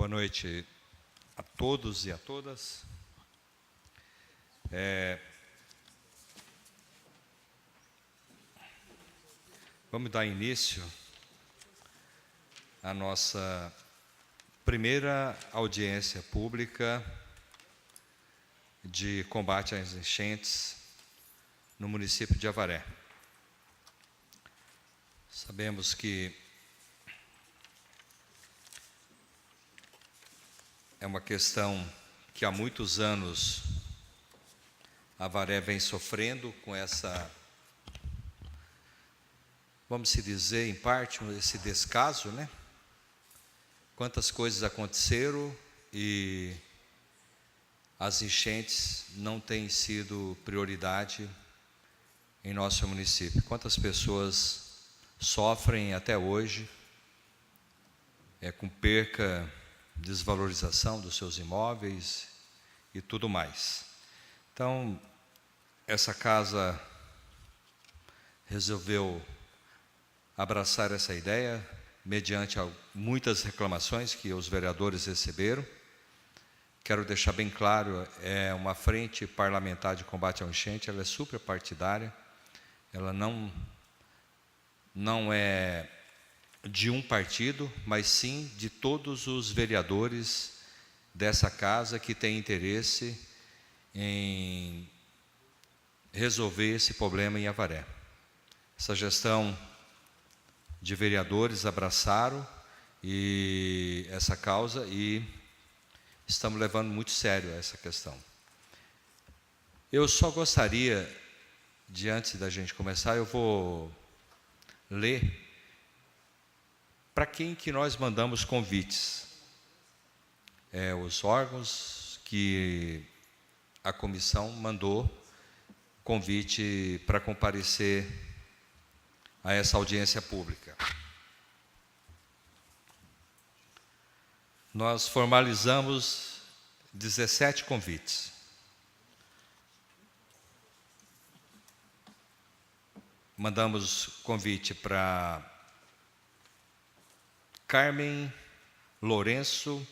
Boa noite a todos e a todas. Vamos dar início à nossa primeira audiência pública de combate às enchentes no município de Avaré. Sabemos que é uma questão que há muitos anos Avaré vem sofrendo com essa, vamos se dizer, em parte, esse descaso, né? Quantas coisas aconteceram e as enchentes não têm sido prioridade em nosso município. Quantas pessoas sofrem até hoje com perca, desvalorização dos seus imóveis e tudo mais. Então, essa casa resolveu abraçar essa ideia, mediante muitas reclamações que os vereadores receberam. Quero deixar bem claro, é uma frente parlamentar de combate à enchente, ela é suprapartidária, ela não é de um partido, mas sim de todos os vereadores dessa casa que têm interesse em resolver esse problema em Avaré. Essa gestão de vereadores abraçaram essa causa e estamos levando muito sério essa questão. Eu só gostaria, antes da gente começar, eu vou ler para quem que nós mandamos convites. Os órgãos que a comissão mandou convite para comparecer a essa audiência pública. Nós formalizamos 17 convites. Mandamos convite para Carmen Lourenço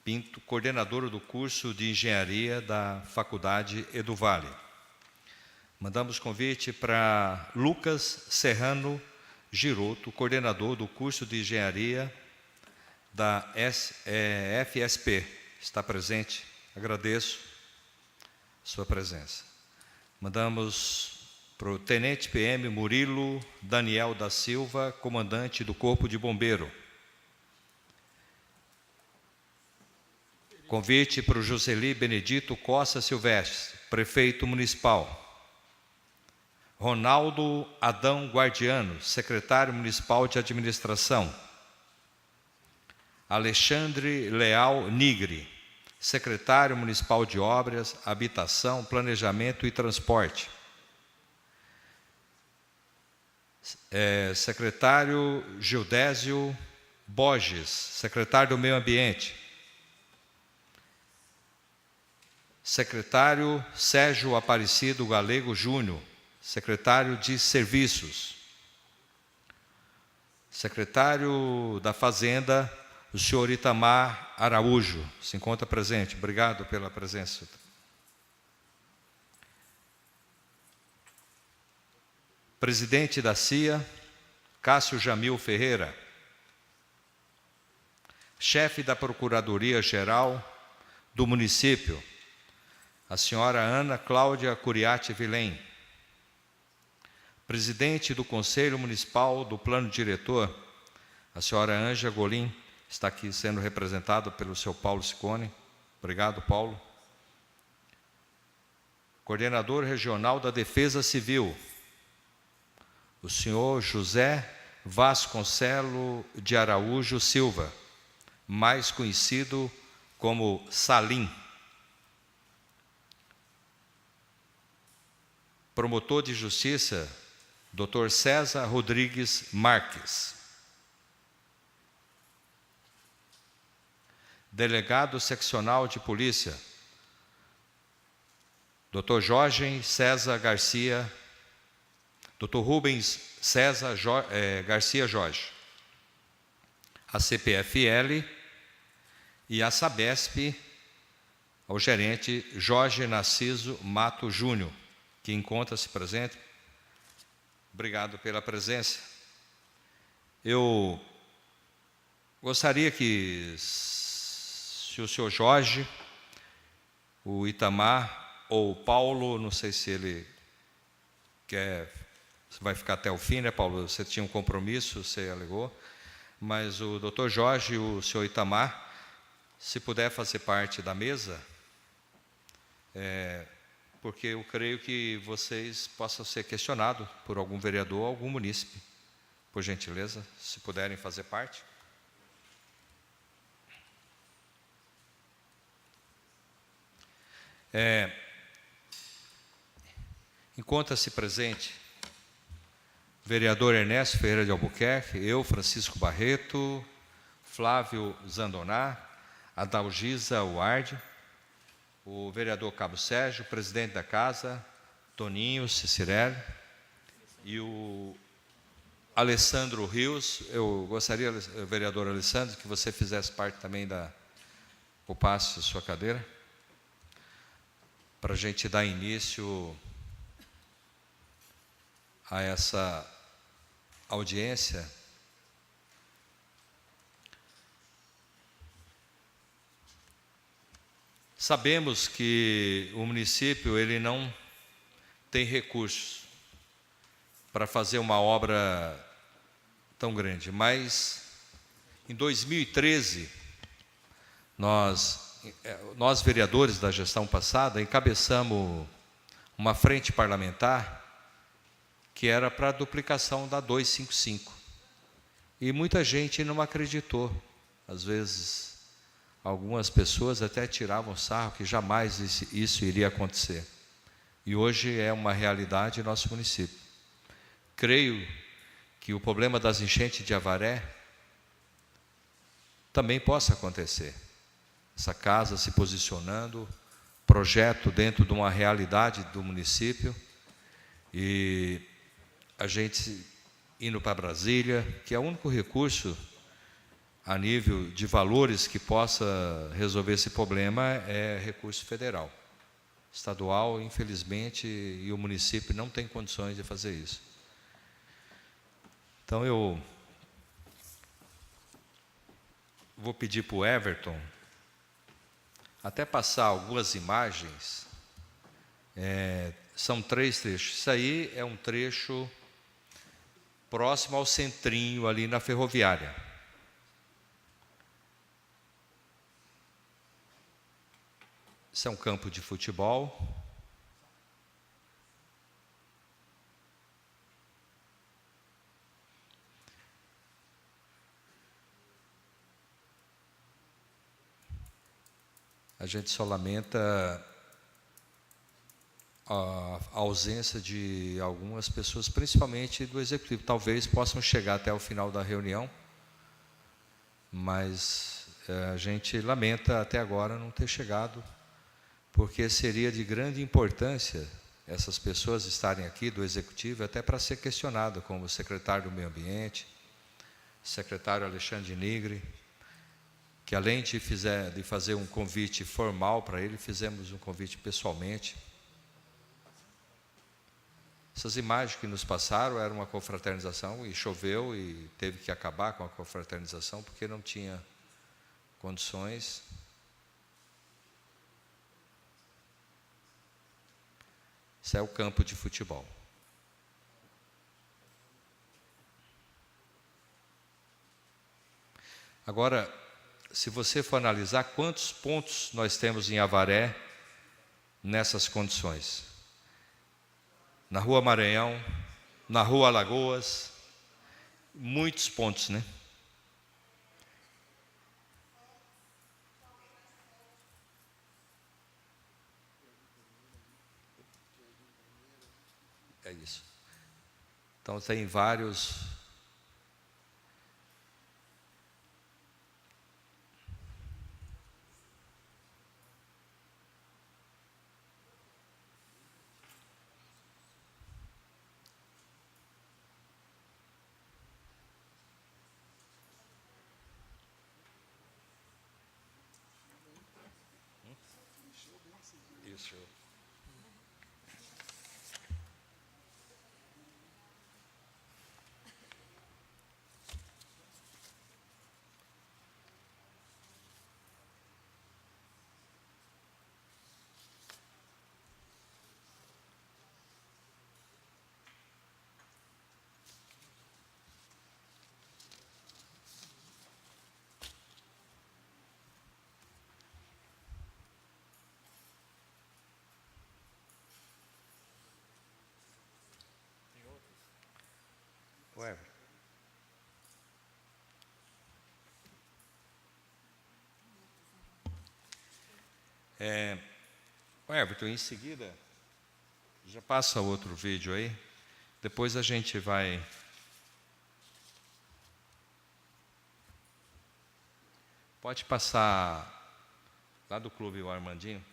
Pinto, coordenadora do curso de Engenharia da Faculdade Edu Vale. Mandamos convite para Lucas Serrano Giroto, coordenador do curso de Engenharia da FSP. Está presente? Agradeço a sua presença. Mandamos para o Tenente PM Murilo Daniel da Silva, comandante do Corpo de Bombeiro. Convite para o Joseli Benedito Costa Silvestre, prefeito municipal. Ronaldo Adão Guardiano, secretário municipal de administração. Alexandre Leal Nigri, secretário municipal de obras, habitação, planejamento e transporte. Secretário Gildésio Borges, secretário do meio ambiente. Secretário Sérgio Aparecido Galego Júnior, secretário de Serviços. Secretário da Fazenda, o senhor Itamar Araújo, se encontra presente. Obrigado pela presença. Presidente da CIA, Cássio Jamil Ferreira. Chefe da Procuradoria-Geral do município, a senhora Ana Cláudia Curiati Vilém. Presidente do Conselho Municipal do Plano Diretor, a senhora Ângela Golim, está aqui sendo representado pelo seu Paulo Ciccone. Obrigado, Paulo. Coordenador Regional da Defesa Civil, o senhor José Vasconcelo de Araújo Silva, mais conhecido como Salim. Promotor de Justiça, Dr. César Rodrigues Marques. Delegado Seccional de Polícia, Dr. Jorge César Garcia, Dr. Rubens César Garcia Jorge. A CPFL e a Sabesp, ao gerente Jorge Narciso Mato Júnior, que encontra-se presente. Obrigado pela presença. Eu gostaria que, se o senhor Jorge, o Itamar ou o Paulo, não sei se ele quer, vai ficar até o fim, né, Paulo? Você tinha um compromisso, você alegou, mas o doutor Jorge e o senhor Itamar, se puder fazer parte da mesa, porque eu creio que vocês possam ser questionados por algum vereador ou algum munícipe. Por gentileza, se puderem fazer parte. Encontra-se presente o vereador Ernesto Ferreira de Albuquerque, eu, Francisco Barreto, Flávio Zandoná, Adalgisa Uardi, o vereador Cabo Sérgio, o presidente da casa, Toninho Cicirelli, e o Alessandro Rios. Eu gostaria, vereador Alessandro, que você fizesse parte também ocupasse sua cadeira, para a gente dar início a essa audiência. Sabemos que o município ele não tem recursos para fazer uma obra tão grande, mas em 2013 nós vereadores da gestão passada encabeçamos uma frente parlamentar que era para a duplicação da 255. E muita gente não acreditou. Às vezes, algumas pessoas até tiravam sarro que jamais isso iria acontecer. E hoje é uma realidade em nosso município. Creio que o problema das enchentes de Avaré também possa acontecer. Essa casa se posicionando, projeto dentro de uma realidade do município, e a gente indo para Brasília, que é o único recurso a nível de valores que possa resolver esse problema é recurso federal. Estadual, infelizmente, e o município não tem condições de fazer isso. Então eu vou pedir para o Everton até passar algumas imagens. São 3 trechos. Isso aí é um trecho próximo ao centrinho, ali na ferroviária. Isso é um campo de futebol. A gente só lamenta a ausência de algumas pessoas, principalmente do executivo. Talvez possam chegar até o final da reunião, mas a gente lamenta até agora não ter chegado, porque seria de grande importância essas pessoas estarem aqui do executivo, até para ser questionado, como o secretário do Meio Ambiente, secretário Alexandre Nigre, que além de fazer um convite formal para ele, fizemos um convite pessoalmente. Essas imagens que nos passaram eram uma confraternização, e choveu e teve que acabar com a confraternização porque não tinha condições. Isso é o campo de futebol. Agora, se você for analisar quantos pontos nós temos em Avaré nessas condições. Na Rua Maranhão, na Rua Alagoas, muitos pontos, né? É isso. Então tem vários. Show. Ué. Everton, em seguida, já passa outro vídeo aí, depois a gente vai... Pode passar lá do Clube o Armandinho.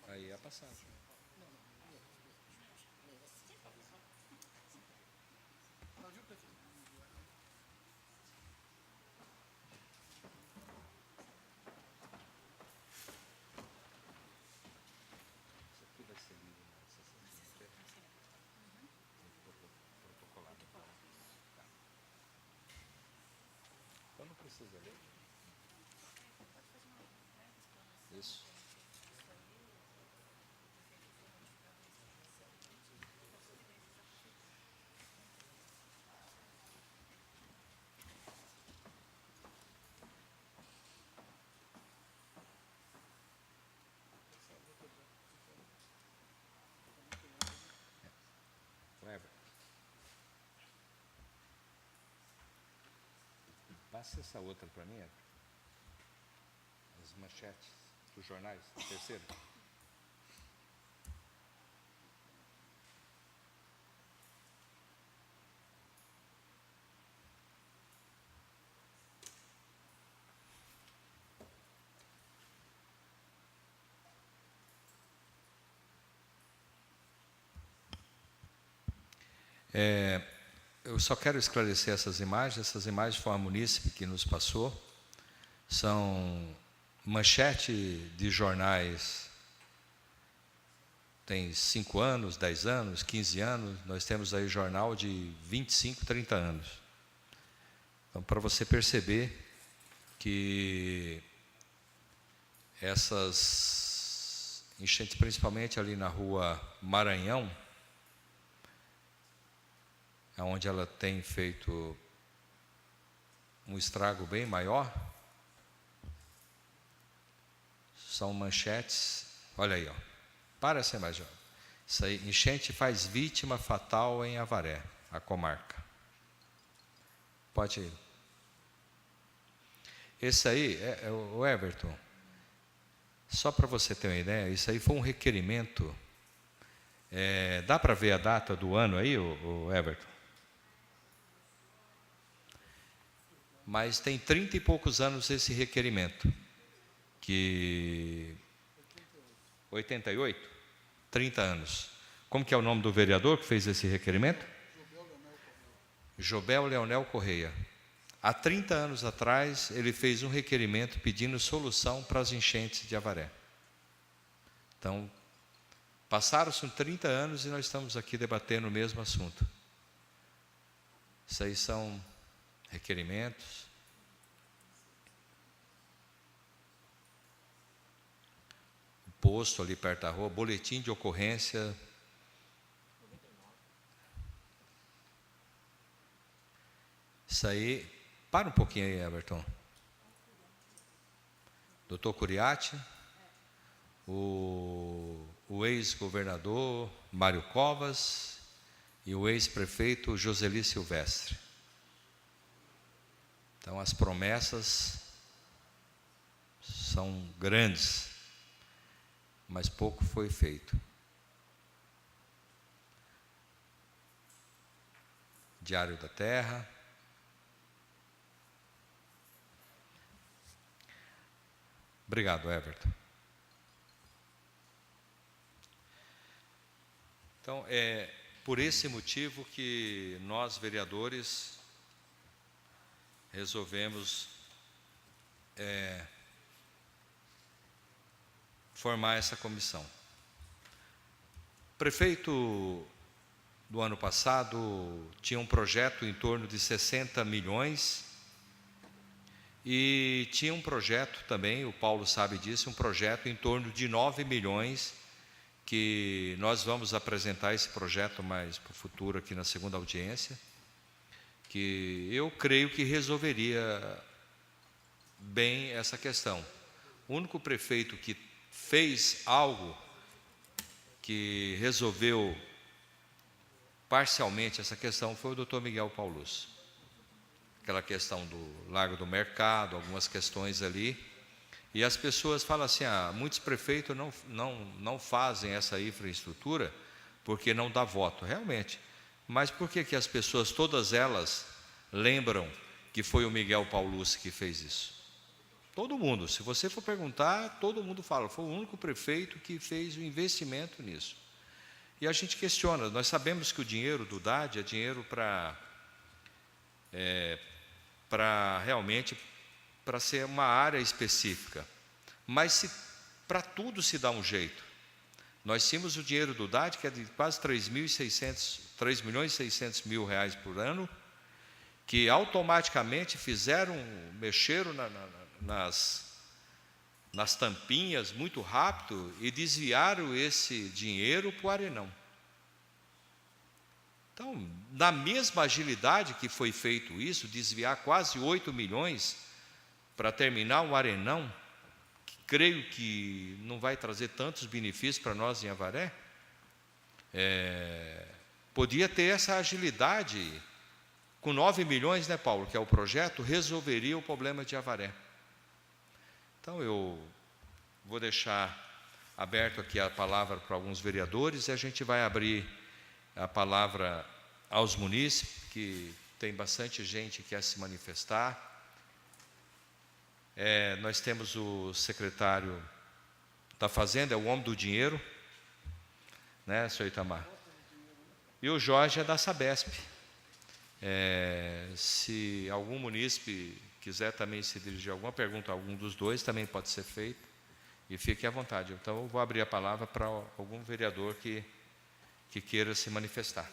Aí é a passagem. Isso aqui vai ser lido na sessão protocolado. Então não precisa ler. Isso. Passa essa outra para mim, as manchetes dos jornais, a terceira. Eu só quero esclarecer essas imagens foi a munícipe que nos passou, são manchete de jornais, tem 5 anos, 10 anos, 15 anos, nós temos aí jornal de 25, 30 anos. Então, para você perceber que essas enchentes, principalmente ali na rua Maranhão, onde ela tem feito um estrago bem maior, são manchetes, olha aí, ó, para essa imagem, isso aí, enchente faz vítima fatal em Avaré, a comarca. Pode ir. Esse aí, o Everton, só para você ter uma ideia, isso aí foi um requerimento, dá para ver a data do ano aí, o Everton? mas tem 30 e poucos anos esse requerimento, que 88? 30 anos. Como que é o nome do vereador que fez esse requerimento? Jobel Leonel Correia. Há 30 anos atrás, ele fez um requerimento pedindo solução para as enchentes de Avaré. Então, passaram-se 30 anos e nós estamos aqui debatendo o mesmo assunto. Isso aí são requerimentos. O posto ali perto da rua, boletim de ocorrência. Isso aí, para um pouquinho aí, Everton. Doutor Curiati, o ex-governador Mário Covas e o ex-prefeito Joseli Silvestre. Então, as promessas são grandes, mas pouco foi feito. Diário da Terra. Obrigado, Everton. Então, é por esse motivo que nós, vereadores, resolvemos formar essa comissão. O prefeito do ano passado tinha um projeto em torno de 60 milhões e tinha um projeto também, o Paulo sabe disso, um projeto em torno de 9 milhões, que nós vamos apresentar esse projeto mais para o futuro aqui na segunda audiência, que eu creio que resolveria bem essa questão. O único prefeito que fez algo que resolveu parcialmente essa questão foi o doutor Miguel Paulus. Aquela questão do Largo do Mercado, algumas questões ali. E as pessoas falam assim, muitos prefeitos não fazem essa infraestrutura porque não dá voto. Realmente. Mas por que as pessoas, todas elas, lembram que foi o Miguel Paulus que fez isso? Todo mundo, se você for perguntar, todo mundo fala, foi o único prefeito que fez o investimento nisso. E a gente questiona, nós sabemos que o dinheiro do DAD é dinheiro realmente para ser uma área específica. Mas para tudo se dá um jeito. Nós tínhamos o dinheiro do DAD, que é de quase 3.600.000 reais por ano, que automaticamente mexeram nas tampinhas muito rápido e desviaram esse dinheiro para o Arenão. Então, na mesma agilidade que foi feito isso, desviar quase 8 milhões para terminar o Arenão, que creio que não vai trazer tantos benefícios para nós em Avaré, podia ter essa agilidade, com 9 milhões, né, Paulo, que é o projeto, resolveria o problema de Avaré. Então, eu vou deixar aberto aqui a palavra para alguns vereadores e a gente vai abrir a palavra aos munícipes, que tem bastante gente que quer se manifestar. Nós temos o secretário da Fazenda, é o homem do dinheiro, né, senhor Itamar? E o Jorge é da Sabesp. Se algum munícipe quiser também se dirigir a alguma pergunta a algum dos dois, também pode ser feito, e fique à vontade. Então, eu vou abrir a palavra para algum vereador que queira se manifestar.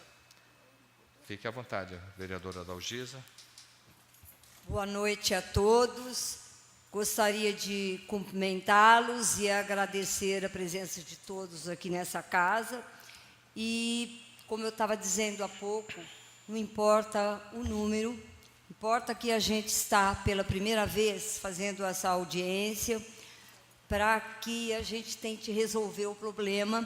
Fique à vontade, vereadora Adalgisa. Boa noite a todos. Gostaria de cumprimentá-los e agradecer a presença de todos aqui nessa casa. E, como eu estava dizendo há pouco, não importa o número, importa que a gente está pela primeira vez fazendo essa audiência para que a gente tente resolver o problema.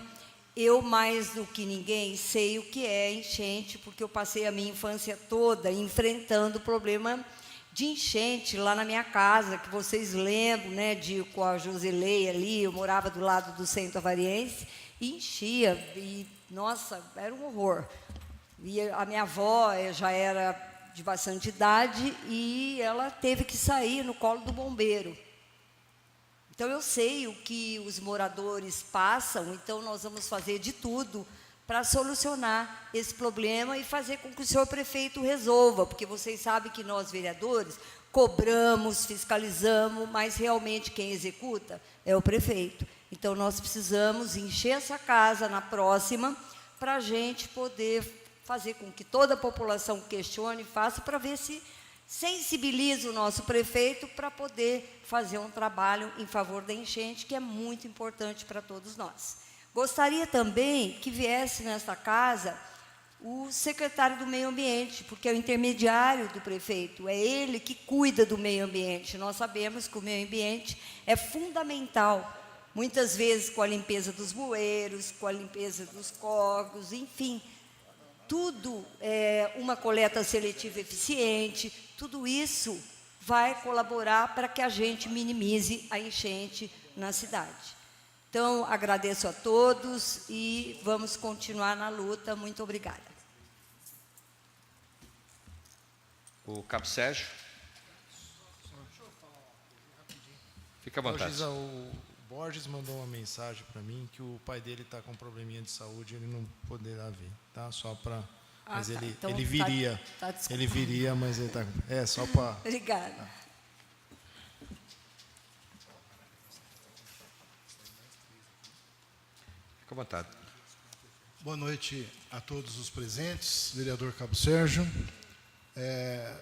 Eu, mais do que ninguém, sei o que é enchente, porque eu passei a minha infância toda enfrentando o problema de enchente lá na minha casa, que vocês lembram, né, com a Joselei ali, eu morava do lado do Centro Avariense, e enchia, e, nossa, era um horror. E a minha avó já de bastante idade e ela teve que sair no colo do bombeiro. Então, eu sei o que os moradores passam, então nós vamos fazer de tudo para solucionar esse problema e fazer com que o senhor prefeito resolva, porque vocês sabem que nós, vereadores, cobramos, fiscalizamos, mas realmente quem executa é o prefeito. Então, nós precisamos encher essa casa na próxima para a gente poder fazer com que toda a população questione, faça, para ver se sensibiliza o nosso prefeito para poder fazer um trabalho em favor da enchente, que é muito importante para todos nós. Gostaria também que viesse nesta casa o secretário do Meio Ambiente, porque é o intermediário do prefeito, é ele que cuida do meio ambiente. Nós sabemos que o meio ambiente é fundamental, muitas vezes com a limpeza dos bueiros, com a limpeza dos córregos, enfim, tudo é uma coleta seletiva eficiente, tudo isso vai colaborar para que a gente minimize a enchente na cidade. Então, agradeço a todos e vamos continuar na luta. Muito obrigada. O Cabo Sérgio. Fica à vontade. Gisa, o Borges mandou uma mensagem para mim que o pai dele está com um probleminha de saúde, ele não poderá vir, tá? Só para... Mas ele, então ele viria, ele viria, mas ele está... É, só para... Obrigada. Fica à vontade. Boa noite a todos os presentes, vereador Cabo Sérgio.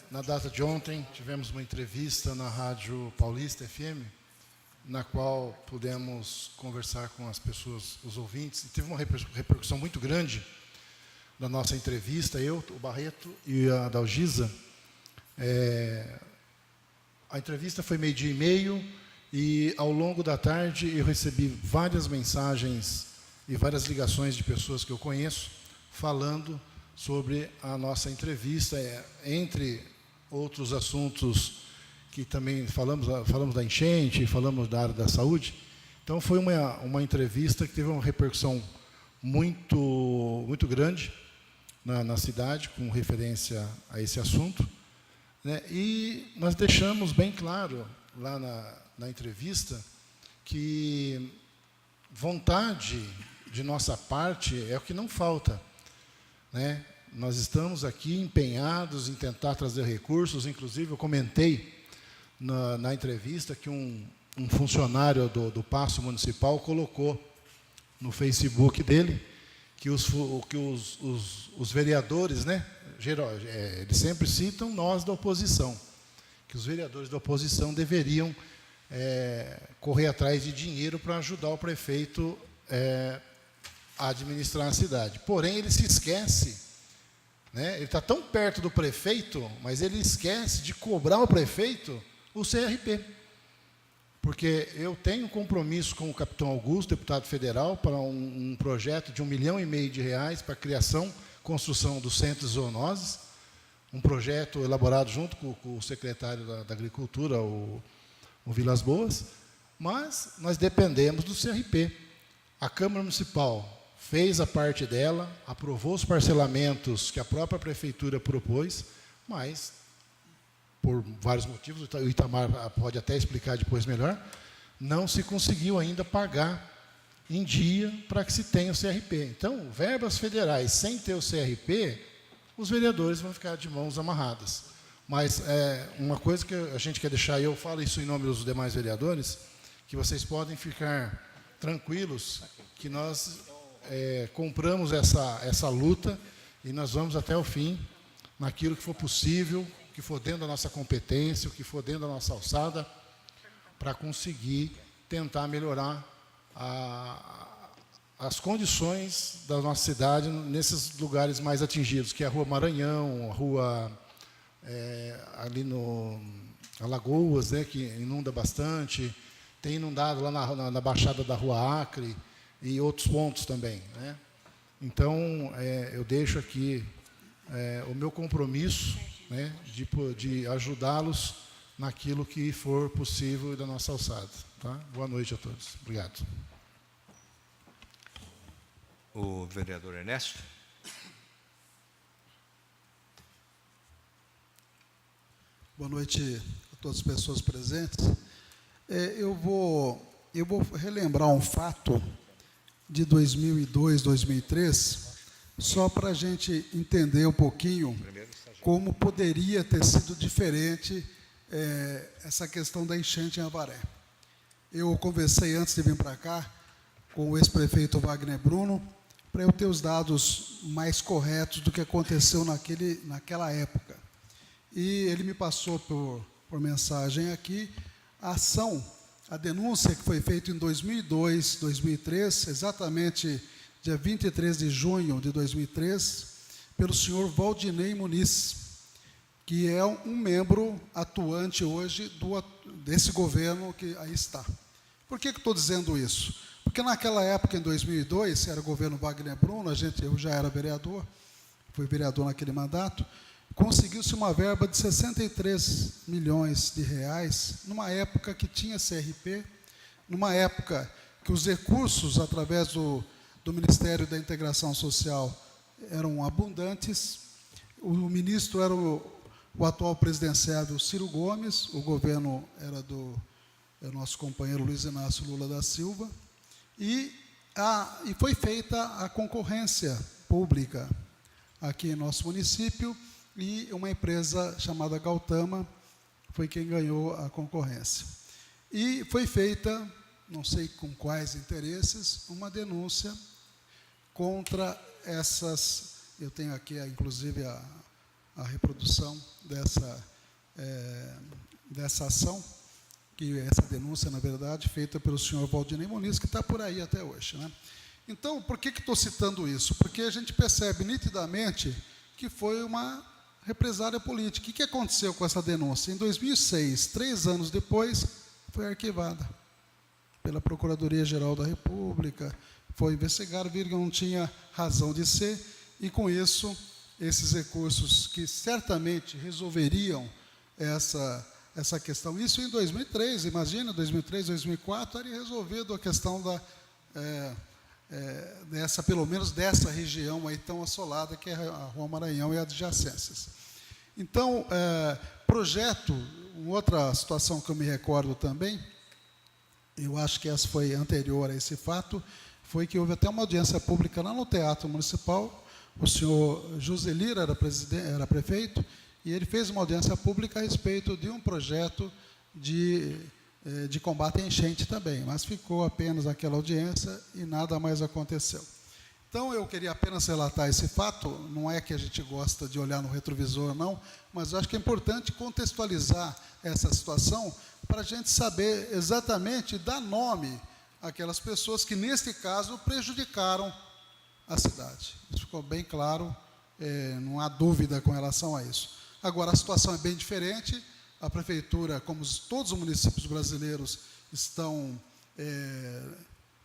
Na data de ontem, tivemos uma entrevista na Rádio Paulista FM, na qual pudemos conversar com as pessoas, os ouvintes, e teve uma repercussão muito grande da nossa entrevista, eu, o Barreto e a Dalgisa. A entrevista foi 12h30 e, ao longo da tarde, eu recebi várias mensagens e várias ligações de pessoas que eu conheço, falando sobre a nossa entrevista, entre outros assuntos que também falamos da enchente, falamos da área da saúde. Então, foi uma entrevista que teve uma repercussão muito grande na cidade, com referência a esse assunto, né? E nós deixamos bem claro, lá na entrevista, que vontade de nossa parte é o que não falta, né? Nós estamos aqui empenhados em tentar trazer recursos. Inclusive, eu comentei na entrevista que um funcionário do Paço Municipal colocou no Facebook dele que os vereadores, né, eles sempre citam nós da oposição, que os vereadores da oposição deveriam correr atrás de dinheiro para ajudar o prefeito a administrar a cidade. Porém, ele se esquece, né, ele está tão perto do prefeito, mas ele esquece de cobrar ao prefeito o CRP. Porque eu tenho um compromisso com o capitão Augusto, deputado federal, para um projeto de R$1,5 milhão para a criação, construção do Centro de Zoonoses, um projeto elaborado junto com o secretário da Agricultura, o Vilas Boas, mas nós dependemos do CRP. A Câmara Municipal fez a parte dela, aprovou os parcelamentos que a própria Prefeitura propôs, mas, por vários motivos, o Itamar pode até explicar depois melhor, não se conseguiu ainda pagar em dia para que se tenha o CRP. Então, verbas federais sem ter o CRP, os vereadores vão ficar de mãos amarradas. Mas uma coisa que a gente quer deixar, e eu falo isso em nome dos demais vereadores, que vocês podem ficar tranquilos que nós compramos essa luta e nós vamos até o fim, naquilo que for possível, que for dentro da nossa competência, o que for dentro da nossa alçada, para conseguir tentar melhorar as condições da nossa cidade nesses lugares mais atingidos, que é a Rua Maranhão, a rua ali no Alagoas, né, que inunda bastante, tem inundado lá na Baixada da Rua Acre e outros pontos também, né? Então, eu deixo aqui o meu compromisso, né, de ajudá-los naquilo que for possível e da nossa alçada. Tá? Boa noite a todos. Obrigado. O vereador Ernesto. Boa noite a todas as pessoas presentes. Eu vou relembrar um fato de 2002, 2003, só para a gente entender um pouquinho como poderia ter sido diferente essa questão da enchente em Avaré. Eu conversei antes de vir para cá com o ex-prefeito Wagner Bruno, para eu ter os dados mais corretos do que aconteceu naquela época. E ele me passou por mensagem aqui a denúncia que foi feita em 2002, 2003, exatamente dia 23 de junho de 2003, pelo senhor Valdinei Muniz, que é um membro atuante hoje desse governo que aí está. Por que estou dizendo isso? Porque naquela época, em 2002, era o governo Wagner Bruno, eu já era vereador, fui vereador naquele mandato, conseguiu-se uma verba de 63 milhões de reais, numa época que tinha CRP, numa época que os recursos, através do Ministério da Integração Social, eram abundantes. O ministro era o atual presidenciável Ciro Gomes, o governo era do nosso companheiro Luiz Inácio Lula da Silva, e foi feita a concorrência pública aqui em nosso município, e uma empresa chamada Gautama foi quem ganhou a concorrência. E foi feita, não sei com quais interesses, uma denúncia contra eu tenho aqui, inclusive, a reprodução dessa ação, que essa denúncia, na verdade, feita pelo senhor Valdinei Muniz, que está por aí até hoje, né? Então, por que estou citando isso? Porque a gente percebe nitidamente que foi uma represália política. O que aconteceu com essa denúncia? Em 2006, 3 anos depois, foi arquivada pela Procuradoria-Geral da República, foi investigada, viram que não tinha razão de ser, e com isso, esses recursos que certamente resolveriam essa questão. Isso em 2003, imagina, 2003, 2004, teria resolvido a questão pelo menos dessa região aí tão assolada, que é a Rua Maranhão e adjacências. Então, outra situação que eu me recordo também, eu acho que essa foi anterior a esse fato, foi que houve até uma audiência pública lá no Teatro Municipal, o senhor Joselira era prefeito, e ele fez uma audiência pública a respeito de um projeto de combate à enchente também, mas ficou apenas aquela audiência e nada mais aconteceu. Então, eu queria apenas relatar esse fato, não é que a gente gosta de olhar no retrovisor, não, mas eu acho que é importante contextualizar essa situação para a gente saber exatamente, dar nome àquelas pessoas que, neste caso, prejudicaram a cidade. Isso ficou bem claro, não há dúvida com relação a isso. Agora, a situação é bem diferente. A prefeitura, como todos os municípios brasileiros, estão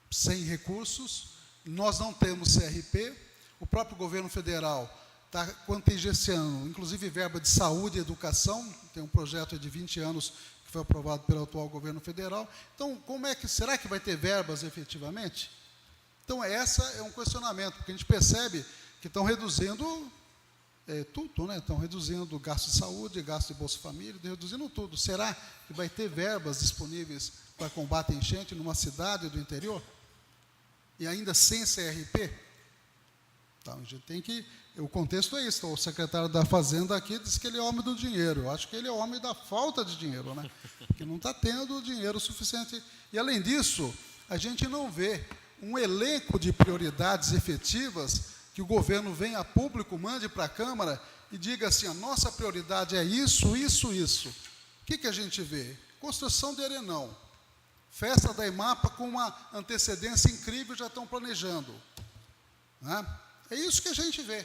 sem recursos. Nós não temos CRP. O próprio governo federal está contingenciando, inclusive verba de saúde e educação. Tem um projeto de 20 anos que foi aprovado pelo atual governo federal. Então, será que vai ter verbas efetivamente? Então, esse é um questionamento, porque a gente percebe que estão reduzindo tudo, né? Estão reduzindo o gasto de saúde, gasto de Bolsa Família, reduzindo tudo. Será que vai ter verbas disponíveis para combate à enchente numa cidade do interior? E ainda sem CRP? Então, a gente tem que... O contexto é isso. O secretário da Fazenda aqui disse que ele é homem do dinheiro. Eu acho que ele é homem da falta de dinheiro, né? Que não está tendo dinheiro suficiente. E, além disso, a gente não vê um elenco de prioridades efetivas que o governo venha a público, mande para a Câmara e diga assim, a nossa prioridade é isso, isso, isso. O que a gente vê? Construção de Arenão. Festa da EMAPA com uma antecedência incrível, já estão planejando. Né? É isso que a gente vê.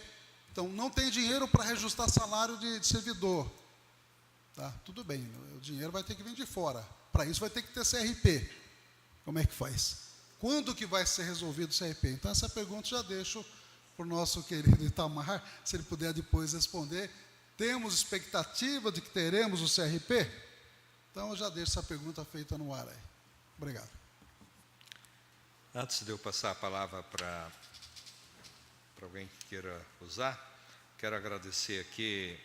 Então, não tem dinheiro para reajustar salário de servidor. Tá? Tudo bem, o dinheiro vai ter que vir de fora. Para isso vai ter que ter CRP. Como é que faz? Quando que vai ser resolvido o CRP? Então, essa pergunta já deixo para o nosso querido Itamar, se ele puder depois responder. Temos expectativa de que teremos o CRP? Então, eu já deixo essa pergunta feita no ar aí. Obrigado. Antes de eu passar a palavra para alguém que queira usar, quero agradecer aqui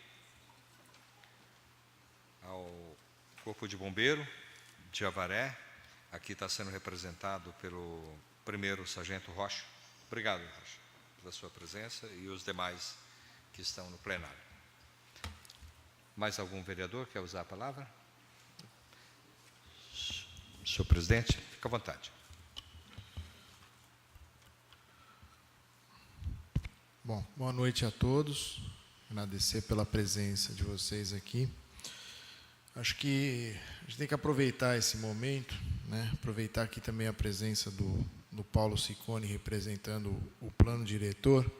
ao Corpo de Bombeiro de Avaré. Aqui está sendo representado pelo primeiro sargento Rocha. Obrigado, Rocha, pela sua presença e os demais que estão no plenário. Mais algum vereador quer usar a palavra? Senhor presidente, fica à vontade. Bom, boa noite a todos. Agradecer pela presença de vocês aqui. Acho que a gente tem que aproveitar esse momento, né? Aproveitar aqui também a presença do Paulo Ciccone representando o plano diretor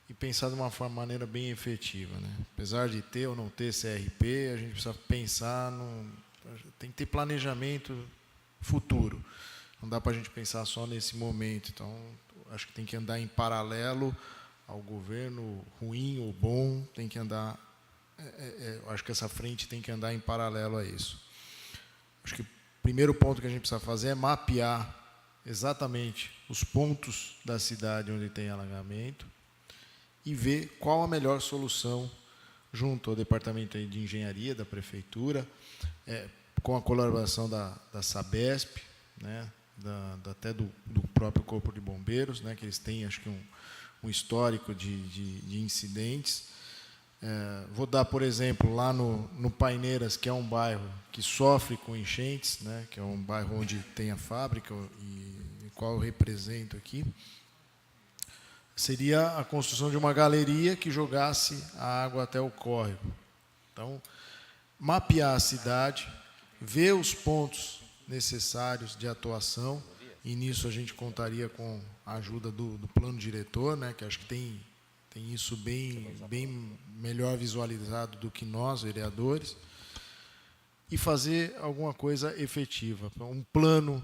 e pensar de uma maneira bem efetiva, né? Apesar de ter ou não ter CRP, a gente precisa pensar tem que ter planejamento futuro. Não dá para a gente pensar só nesse momento. Então, acho que tem que andar em paralelo ao governo ruim ou bom, tem que andar. Acho que essa frente tem que andar em paralelo a isso. Acho que o primeiro ponto que a gente precisa fazer é mapear exatamente os pontos da cidade onde tem alagamento e ver qual a melhor solução junto ao departamento de engenharia da prefeitura, com a colaboração da Sabesp, né, até do próprio Corpo de Bombeiros, né, que eles têm, acho que, um histórico de incidentes. Vou dar, por exemplo, lá no Paineiras, que é um bairro que sofre com enchentes, né, que é um bairro onde tem a fábrica e qual eu represento aqui, seria a construção de uma galeria que jogasse a água até o córrego. Então, mapear a cidade, ver os pontos necessários de atuação, e nisso a gente contaria com a ajuda do plano diretor, né, que acho que tem isso bem melhor visualizado do que nós, vereadores, e fazer alguma coisa efetiva. Um plano,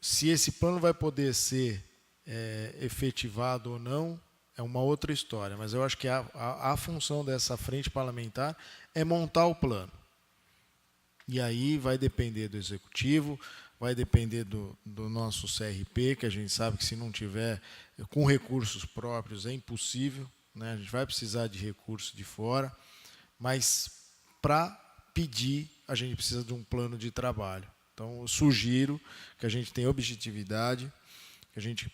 se esse plano vai poder ser efetivado ou não, é uma outra história, mas eu acho que a função dessa frente parlamentar é montar o plano. E aí vai depender do Executivo, vai depender do nosso CRP, que a gente sabe que se não tiver com recursos próprios é impossível, né? A gente vai precisar de recursos de fora, mas para pedir a gente precisa de um plano de trabalho. Então, eu sugiro que a gente tenha objetividade, que a gente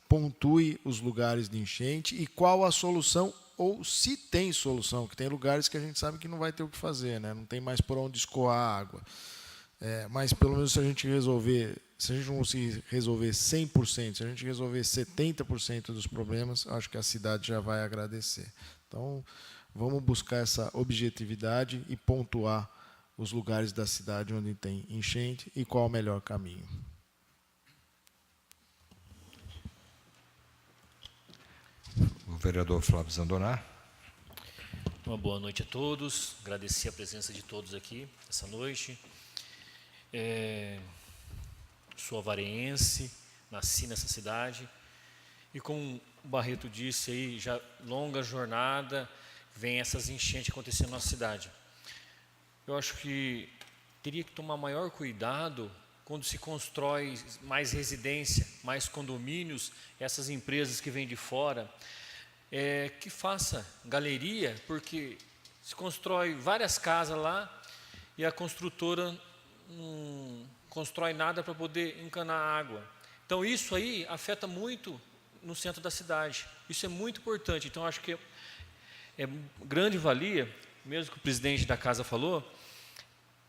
pontue os lugares de enchente e qual a solução, ou se tem solução, que tem lugares que a gente sabe que não vai ter o que fazer, né? Não tem mais por onde escoar a água. Mas, pelo menos, se a gente não conseguir resolver 100%, se a gente resolver 70% dos problemas, acho que a cidade já vai agradecer. Então, vamos buscar essa objetividade e pontuar os lugares da cidade onde tem enchente e qual o melhor caminho. O vereador Flávio Zandoná. Uma boa noite a todos, agradecer a presença de todos aqui essa noite. Sou avareense, nasci nessa cidade e, como o Barreto disse aí, já longa jornada, vem essas enchentes acontecendo na nossa cidade. Eu acho que teria que tomar maior cuidado quando se constrói mais residência, mais condomínios, essas empresas que vêm de fora, que faça galeria, porque se constrói várias casas lá e a construtora não constrói nada para poder encanar a água. Então, isso aí afeta muito no centro da cidade. Isso é muito importante. Então, acho que é grande valia, mesmo que o presidente da casa falou,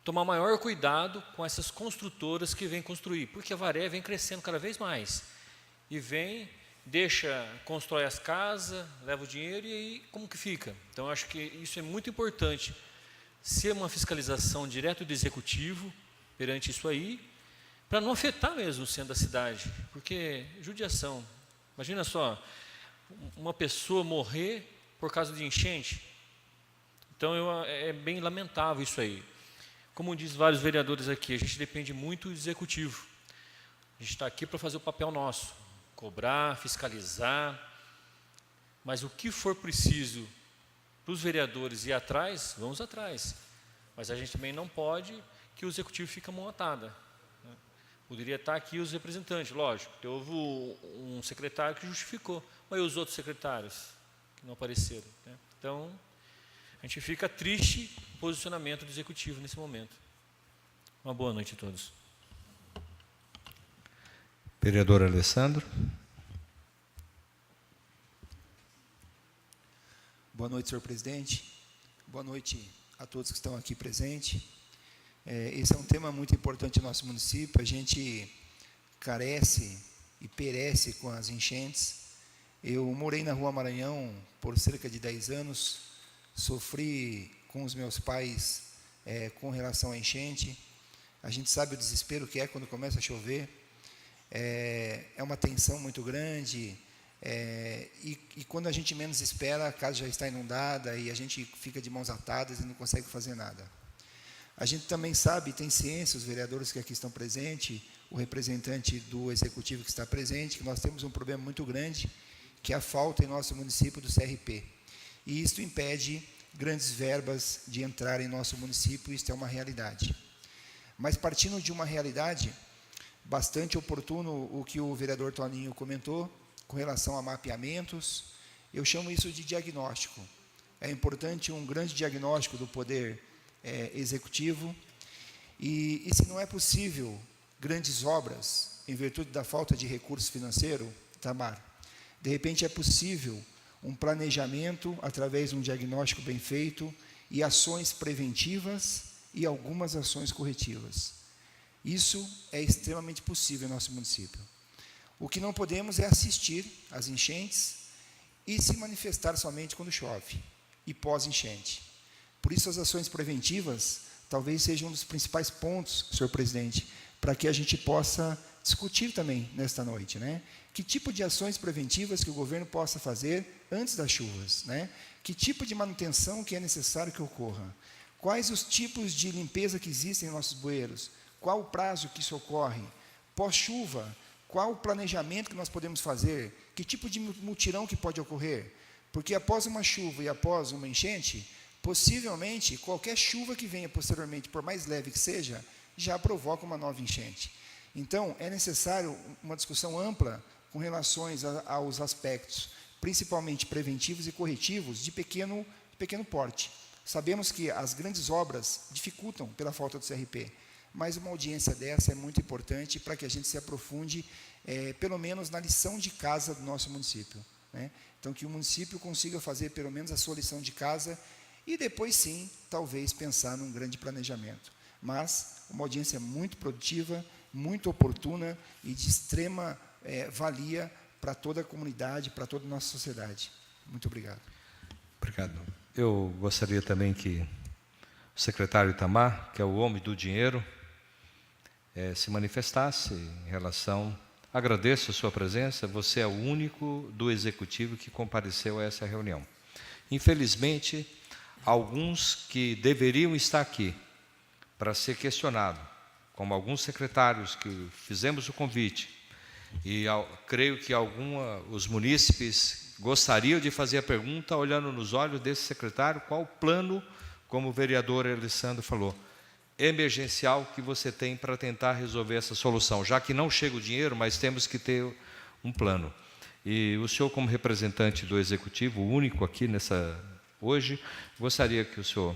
tomar maior cuidado com essas construtoras que vêm construir, porque a Avaré vem crescendo cada vez mais. E constrói as casas, leva o dinheiro e aí como que fica? Então, acho que isso é muito importante. Ser uma fiscalização direto do Executivo perante isso aí, para não afetar mesmo o centro da cidade, porque judiação. Imagina só, uma pessoa morrer por causa de enchente. Então, é bem lamentável isso aí. Como diz vários vereadores aqui, a gente depende muito do Executivo. A gente está aqui para fazer o papel nosso, cobrar, fiscalizar, mas o que for preciso para os vereadores ir atrás, vamos atrás. Mas a gente também não pode que o Executivo fique mão atada. Poderia estar aqui os representantes, lógico. Houve um secretário que justificou, mas e os outros secretários que não apareceram? Né? Então, A gente fica triste com o posicionamento do Executivo nesse momento. Uma boa noite a todos. Vereador Alessandro. Boa noite, senhor presidente. Boa noite a todos que estão aqui presentes. Esse é um tema muito importante no nosso município. A gente carece e perece com as enchentes. Eu morei na Rua Maranhão por cerca de 10 anos, sofri com os meus pais com relação à enchente. A gente sabe o desespero que é quando começa a chover. É uma tensão muito grande, e quando a gente menos espera, a casa já está inundada e a gente fica de mãos atadas e não consegue fazer nada. A gente também sabe, tem ciência, os vereadores que aqui estão presentes, o representante do Executivo que está presente, que nós temos um problema muito grande, que é a falta em nosso município do CRP. E isso impede grandes verbas de entrar em nosso município, isso é uma realidade. Mas partindo de uma realidade, bastante oportuno o que o vereador Toninho comentou, com relação a mapeamentos, eu chamo isso de diagnóstico. É importante um grande diagnóstico do Poder Executivo, e se não é possível grandes obras, em virtude da falta de recurso financeiro, Tamar, de repente é possível um planejamento através de um diagnóstico bem feito e ações preventivas e algumas ações corretivas. Isso é extremamente possível em nosso município. O que não podemos é assistir às enchentes e se manifestar somente quando chove e pós-enchente. Por isso, as ações preventivas talvez sejam um dos principais pontos, senhor presidente, para que a gente possa discutir também nesta noite, né? Que tipo de ações preventivas que o governo possa fazer antes das chuvas, né? Que tipo de manutenção que é necessário que ocorra? Quais os tipos de limpeza que existem em nossos bueiros? Qual o prazo que isso ocorre? Pós-chuva, qual o planejamento que nós podemos fazer? Que tipo de mutirão que pode ocorrer? Porque após uma chuva e após uma enchente, possivelmente, qualquer chuva que venha posteriormente, por mais leve que seja, já provoca uma nova enchente. Então, é necessário uma discussão ampla com relações aos aspectos, principalmente preventivos e corretivos, de pequeno porte. Sabemos que as grandes obras dificultam pela falta do CRP, mas uma audiência dessa é muito importante para que a gente se aprofunde, pelo menos na lição de casa do nosso município, né? Então, que o município consiga fazer pelo menos a sua lição de casa e depois, sim, talvez pensar num grande planejamento. Mas uma audiência muito produtiva, muito oportuna e de extrema valia para toda a comunidade, para toda a nossa sociedade. Muito obrigado. Obrigado. Eu gostaria também que o secretário Itamar, que é o homem do dinheiro, se manifestasse em relação... Agradeço a sua presença, você é o único do Executivo que compareceu a essa reunião. Infelizmente, alguns que deveriam estar aqui para ser questionado, como alguns secretários que fizemos o convite, e creio que os munícipes gostariam de fazer a pergunta, olhando nos olhos desse secretário, qual o plano, como o vereador Alessandro falou, emergencial que você tem para tentar resolver essa solução, já que não chega o dinheiro, mas temos que ter um plano. E o senhor, como representante do Executivo, o único aqui hoje, gostaria que o senhor...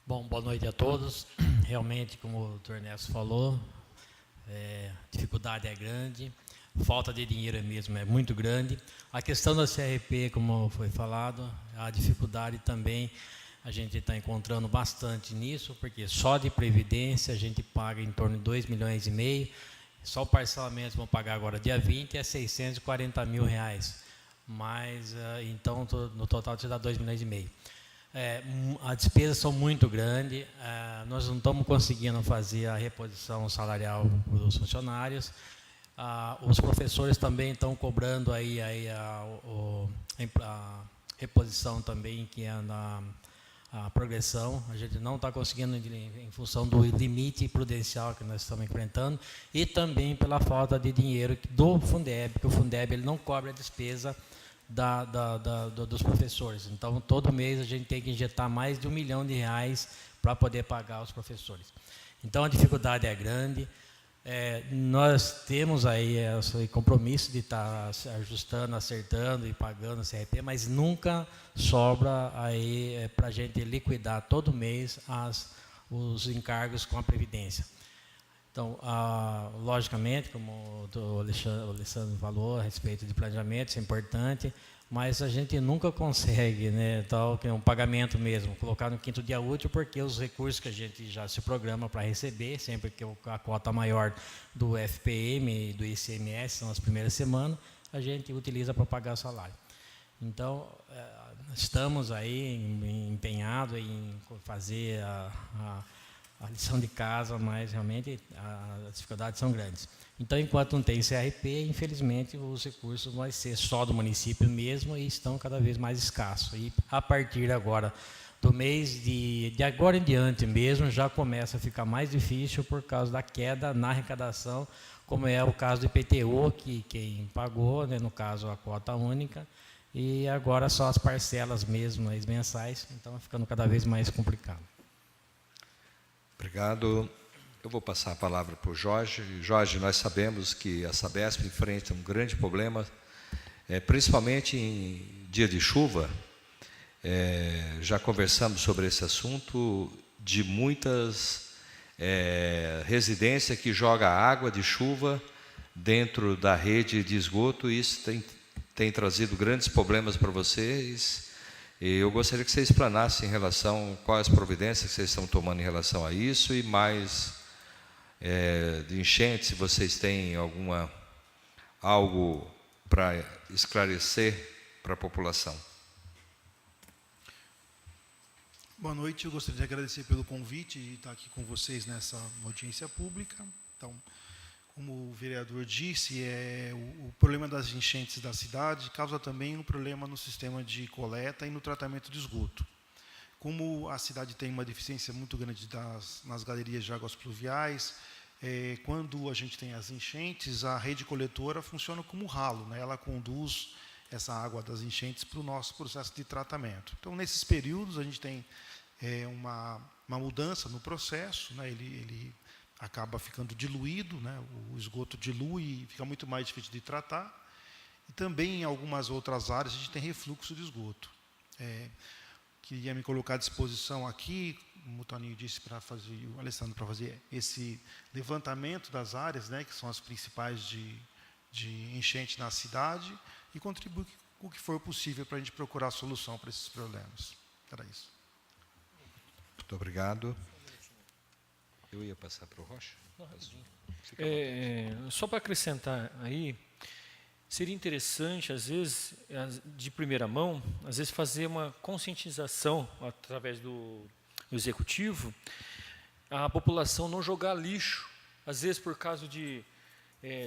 Bom, boa noite a todos. Realmente, como o doutor Ernesto falou, a dificuldade é grande, falta de dinheiro mesmo é muito grande. A questão da CRP, como foi falado, a dificuldade também, a gente está encontrando bastante nisso, porque só de previdência a gente paga em torno de 2,5 milhões, só o parcelamento vão pagar agora dia 20 é 640 mil reais, mas então no total te dá 2,5 milhões. As despesas são muito grandes, nós não estamos conseguindo fazer a reposição salarial dos funcionários, os professores também estão cobrando aí a reposição também, que é a progressão, a gente não está conseguindo em função do limite prudencial que nós estamos enfrentando e também pela falta de dinheiro do Fundeb, porque o Fundeb ele não cobra a despesa dos professores. Então, todo mês a gente tem que injetar mais de R$1 milhão para poder pagar os professores. Então, a dificuldade é grande. Nós temos aí esse compromisso de estar ajustando, acertando e pagando o CRP, mas nunca sobra aí para a gente liquidar todo mês os encargos com a Previdência. Então, logicamente, como o Alessandro falou a respeito de planejamento, isso é importante, mas a gente nunca consegue, né, tal que é um pagamento mesmo, colocar no quinto dia útil, porque os recursos que a gente já se programa para receber, sempre que a cota maior do FPM e do ICMS são as primeiras semanas, a gente utiliza para pagar o salário. Então, estamos aí empenhados em fazer a lição de casa, mas realmente as dificuldades são grandes. Então, enquanto não tem CRP, infelizmente, os recursos vão ser só do município mesmo e estão cada vez mais escassos. E a partir agora do mês de agora em diante mesmo, já começa a ficar mais difícil por causa da queda na arrecadação, como é o caso do IPTU, que quem pagou, né, no caso a cota única, e agora só as parcelas mesmo, as mensais, então vai ficando cada vez mais complicado. Obrigado. Eu vou passar a palavra para o Jorge. Jorge, nós sabemos que a Sabesp enfrenta um grande problema, principalmente em dia de chuva. Já conversamos sobre esse assunto, de muitas residências que jogam água de chuva dentro da rede de esgoto, e isso tem trazido grandes problemas para vocês. E eu gostaria que você explanasse em relação a quais as providências que vocês estão tomando em relação a isso, e mais de enchente, se vocês têm algo para esclarecer para a população. Boa noite, eu gostaria de agradecer pelo convite de estar aqui com vocês nessa audiência pública. Então, como o vereador disse, o problema das enchentes da cidade causa também um problema no sistema de coleta e no tratamento de esgoto. Como a cidade tem uma deficiência muito grande nas galerias de águas pluviais, quando a gente tem as enchentes, a rede coletora funciona como ralo, né? Ela conduz essa água das enchentes para o nosso processo de tratamento. Então, nesses períodos, a gente tem uma mudança no processo, né? Ele acaba ficando diluído, né? O esgoto dilui e fica muito mais difícil de tratar. E também em algumas outras áreas a gente tem refluxo de esgoto. Queria me colocar à disposição aqui, como o Toninho disse, o Alessandro, para fazer esse levantamento das áreas, né, que são as principais de enchente na cidade, e contribuir com o que for possível para a gente procurar a solução para esses problemas. Era isso. Muito obrigado. Eu ia passar para o Rocha. Só para acrescentar aí, seria interessante, às vezes, de primeira mão, às vezes fazer uma conscientização através do executivo, a população não jogar lixo, às vezes por causa de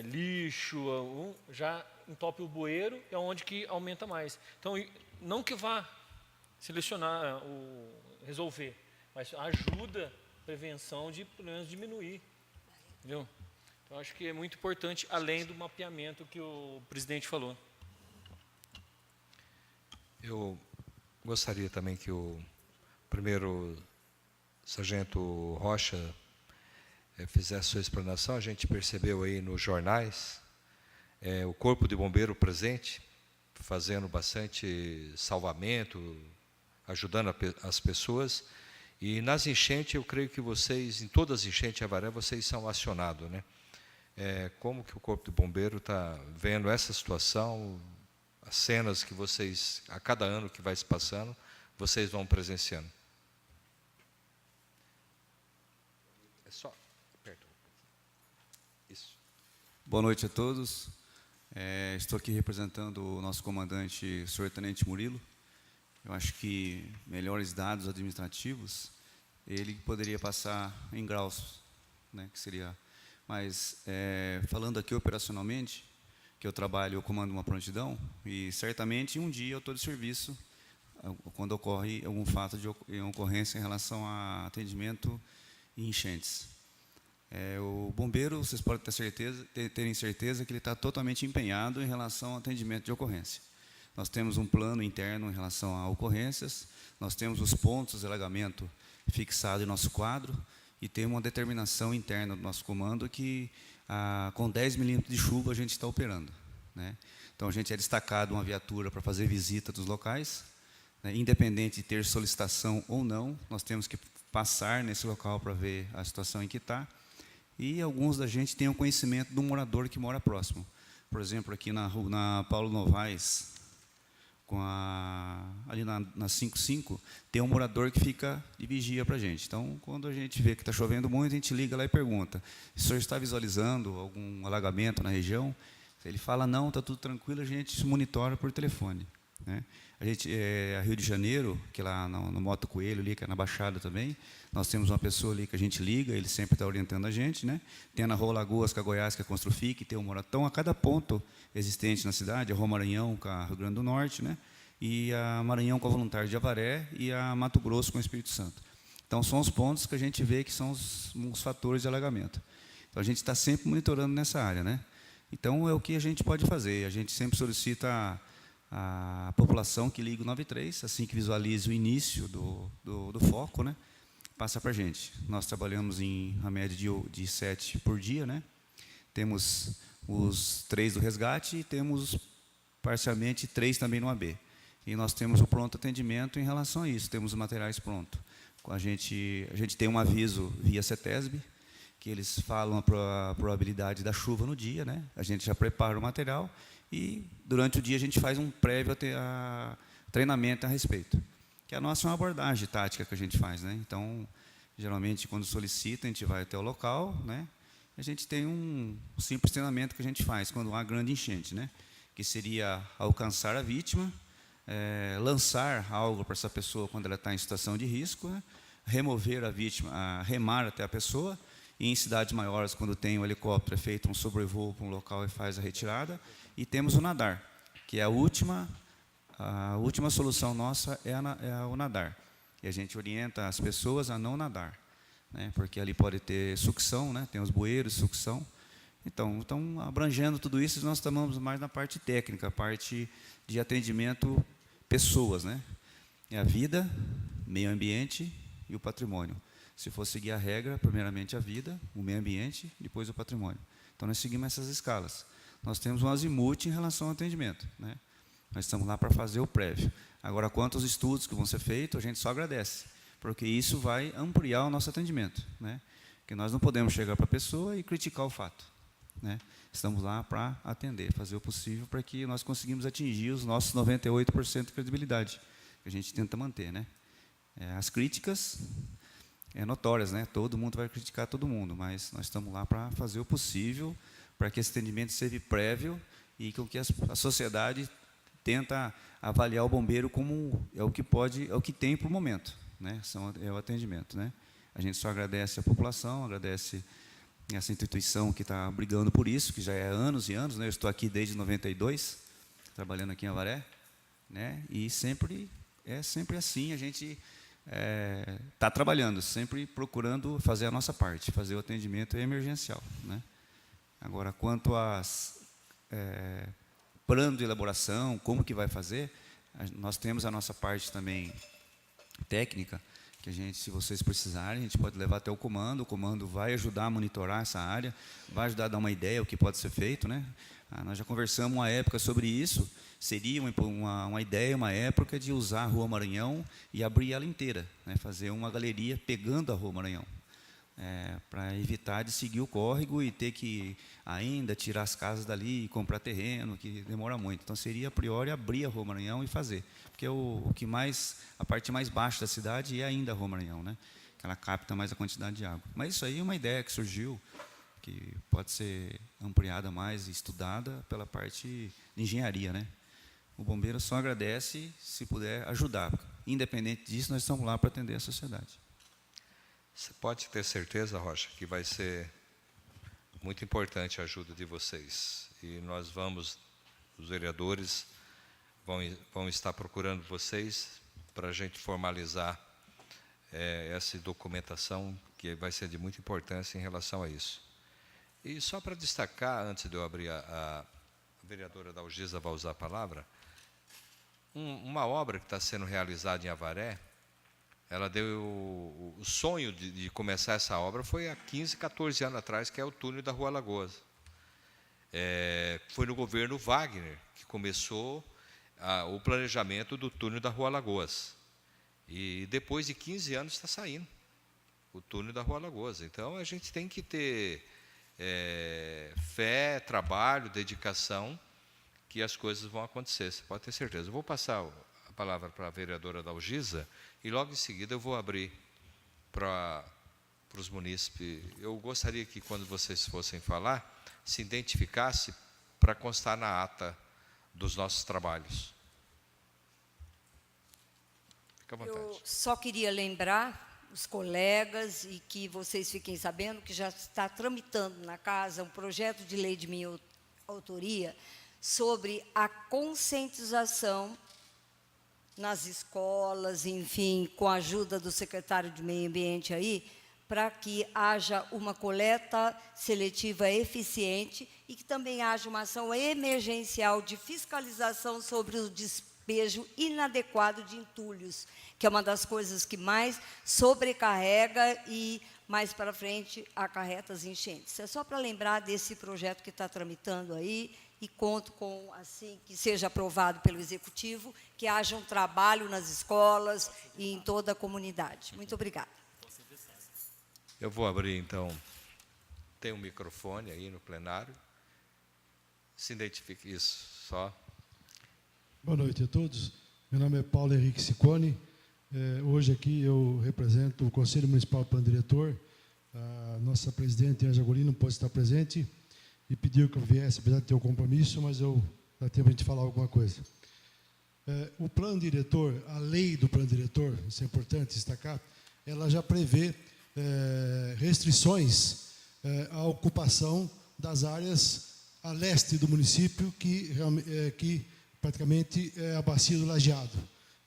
lixo, já entope o bueiro, é onde que aumenta mais. Então, não que vá selecionar, resolver, mas ajuda a prevenção de, pelo menos, diminuir. Entendeu? Então, acho que é muito importante, além do mapeamento que o presidente falou. Eu gostaria também que o primeiro sargento Rocha fizesse sua explanação. A gente percebeu aí nos jornais o Corpo de Bombeiro presente, fazendo bastante salvamento, ajudando as pessoas. E nas enchentes, eu creio que vocês, em todas as enchentes em Avaré, vocês são acionados, né? Como que o Corpo de Bombeiro está vendo essa situação, as cenas que vocês, a cada ano que vai se passando, vocês vão presenciando? É só aperta. Isso. Boa noite a todos. Estou aqui representando o nosso comandante, o senhor Tenente Murilo. Eu acho que melhores dados administrativos, ele poderia passar em graus, né, que seria. Mas, falando aqui operacionalmente, que eu comando uma prontidão, e certamente um dia eu estou de serviço quando ocorre algum fato de ocorrência em relação a atendimento e enchentes. O bombeiro, vocês podem terem certeza que ele está totalmente empenhado em relação ao atendimento de ocorrência. Nós temos um plano interno em relação a ocorrências, nós temos os pontos de alagamento fixados em nosso quadro, e tem uma determinação interna do nosso comando que com 10 milímetros de chuva a gente está operando, né? Então, a gente é destacado uma viatura para fazer visita dos locais, né? Independente de ter solicitação ou não, nós temos que passar nesse local para ver a situação em que está. E alguns da gente têm o conhecimento do morador que mora próximo. Por exemplo, aqui na Paulo Novaes, ali na 55, tem um morador que fica de vigia para a gente. Então, quando a gente vê que está chovendo muito, a gente liga lá e pergunta: o senhor está visualizando algum alagamento na região? Se ele fala não, está tudo tranquilo, a gente se monitora por telefone, né? A Rio de Janeiro, que é lá no Moto Coelho, ali, que é na Baixada também, nós temos uma pessoa ali que a gente liga, ele sempre está orientando a gente, né? Tem na Rua Lagoas, com a Goiás, que é a Construfic, tem o Moratão, a cada ponto existente na cidade, a Rua Maranhão com a Rio Grande do Norte, né? E a Maranhão com a Voluntária de Avaré e a Mato Grosso com o Espírito Santo. Então, são os pontos que a gente vê que são os fatores de alagamento. Então, a gente está sempre monitorando nessa área, né? Então, é o que a gente pode fazer. A gente sempre solicita a população que liga o 93, assim que visualize o início do foco, né? Passa para a gente. Nós trabalhamos em a média de 7 por dia, né? Temos os 3 do resgate e temos parcialmente 3 também no AB. E nós temos o pronto atendimento em relação a isso, temos os materiais prontos. A gente tem um aviso via CETESB, que eles falam a probabilidade da chuva no dia, né? A gente já prepara o material e, durante o dia, a gente faz um prévio treinamento a respeito. Que a nossa é uma abordagem tática que a gente faz, né? Então, geralmente, quando solicita, a gente vai até o local, né? A gente tem um simples treinamento que a gente faz quando há grande enchente, né? Que seria alcançar a vítima, lançar algo para essa pessoa quando ela está em situação de risco, né? Remover a vítima, remar até a pessoa, e em cidades maiores, quando tem o helicóptero, é feito um sobrevoo para um local e faz a retirada, e temos o nadar, que é a última solução nossa é o nadar, e a gente orienta as pessoas a não nadar, né? Porque ali pode ter sucção, né? Tem os bueiros, sucção. Então, abrangendo tudo isso, nós estamos mais na parte técnica, a parte de atendimento pessoas, né? É a vida, meio ambiente e o patrimônio. Se for seguir a regra, primeiramente a vida, o meio ambiente, depois o patrimônio. Então, nós seguimos essas escalas. Nós temos um azimuth em relação ao atendimento, né? Nós estamos lá para fazer o prévio. Agora, quanto aos estudos que vão ser feitos, a gente só agradece, porque isso vai ampliar o nosso atendimento, né? Porque nós não podemos chegar para a pessoa e criticar o fato, né? Estamos lá para atender, fazer o possível para que nós conseguimos atingir os nossos 98% de credibilidade, que a gente tenta manter, né? As críticas notórias, né? Todo mundo vai criticar todo mundo, mas nós estamos lá para fazer o possível para que esse atendimento seja prévio e com que a sociedade tenta avaliar o bombeiro como é o que tem para o momento, né? É o atendimento, né? A gente só agradece a população, agradece essa instituição que está brigando por isso, que já é anos e anos, né? Eu estou aqui desde 92, trabalhando aqui em Avaré, né? E sempre assim, a gente está trabalhando, sempre procurando fazer a nossa parte, fazer o atendimento emergencial, né? Agora, quanto às plano de elaboração, como que vai fazer, nós temos a nossa parte também técnica, que a gente, se vocês precisarem, a gente pode levar até o comando vai ajudar a monitorar essa área, vai ajudar a dar uma ideia do que pode ser feito, né? Nós já conversamos uma época sobre isso, seria uma ideia, uma época de usar a Rua Maranhão e abrir ela inteira, né? Fazer uma galeria pegando a Rua Maranhão, para evitar de seguir o córrego e ter que ainda tirar as casas dali e comprar terreno, que demora muito. Então, seria, a priori, abrir a Rua Maranhão e fazer, porque a parte mais baixa da cidade é ainda a Rua Maranhão, né? Que ela capta mais a quantidade de água. Mas isso aí é uma ideia que surgiu, que pode ser ampliada mais e estudada pela parte de engenharia, né? O bombeiro só agradece se puder ajudar. Independente disso, nós estamos lá para atender a sociedade. Você pode ter certeza, Rocha, que vai ser muito importante a ajuda de vocês. E nós os vereadores vão estar procurando vocês para a gente formalizar essa documentação, que vai ser de muita importância em relação a isso. E só para destacar, antes de eu abrir, a vereadora Dalgisa vai usar a palavra, uma obra que está sendo realizada em Avaré, ela deu o sonho de começar essa obra foi há 15, 14 anos atrás, que é o túnel da Rua Lagoas. Foi no governo Wagner que começou o planejamento do túnel da Rua Lagoas. E depois de 15 anos está saindo o túnel da Rua Lagoas. Então, a gente tem que ter fé, trabalho, dedicação, que as coisas vão acontecer, você pode ter certeza. Eu vou passar a palavra para a vereadora Dalgisa, e logo em seguida eu vou abrir para os munícipes. Eu gostaria que, quando vocês fossem falar, se identificasse para constar na ata dos nossos trabalhos. Fica à vontade. Eu só queria lembrar os colegas e que vocês fiquem sabendo que já está tramitando na casa um projeto de lei de minha autoria sobre a conscientização nas escolas, enfim, com a ajuda do secretário de Meio Ambiente aí, para que haja uma coleta seletiva eficiente e que também haja uma ação emergencial de fiscalização sobre o despejo inadequado de entulhos, que é uma das coisas que mais sobrecarrega e, mais para frente, acarreta as enchentes. É só para lembrar desse projeto que está tramitando aí, e conto com, assim, que seja aprovado pelo Executivo, que haja um trabalho nas escolas e em toda a comunidade. Muito obrigada. Eu vou abrir, então, tem um microfone aí no plenário. Se identifique, isso, só. Boa noite a todos. Meu nome é Paulo Henrique Ciccone. Hoje aqui eu represento o Conselho Municipal Plano Diretor. A nossa presidente, Ângela Golino, não pôde estar presente e pediu que eu viesse, apesar de ter um compromisso, mas dá tempo a gente falar alguma coisa. O plano diretor, a lei do plano diretor, isso é importante destacar, ela já prevê restrições à ocupação das áreas a leste do município, que praticamente é a bacia do Lajeado.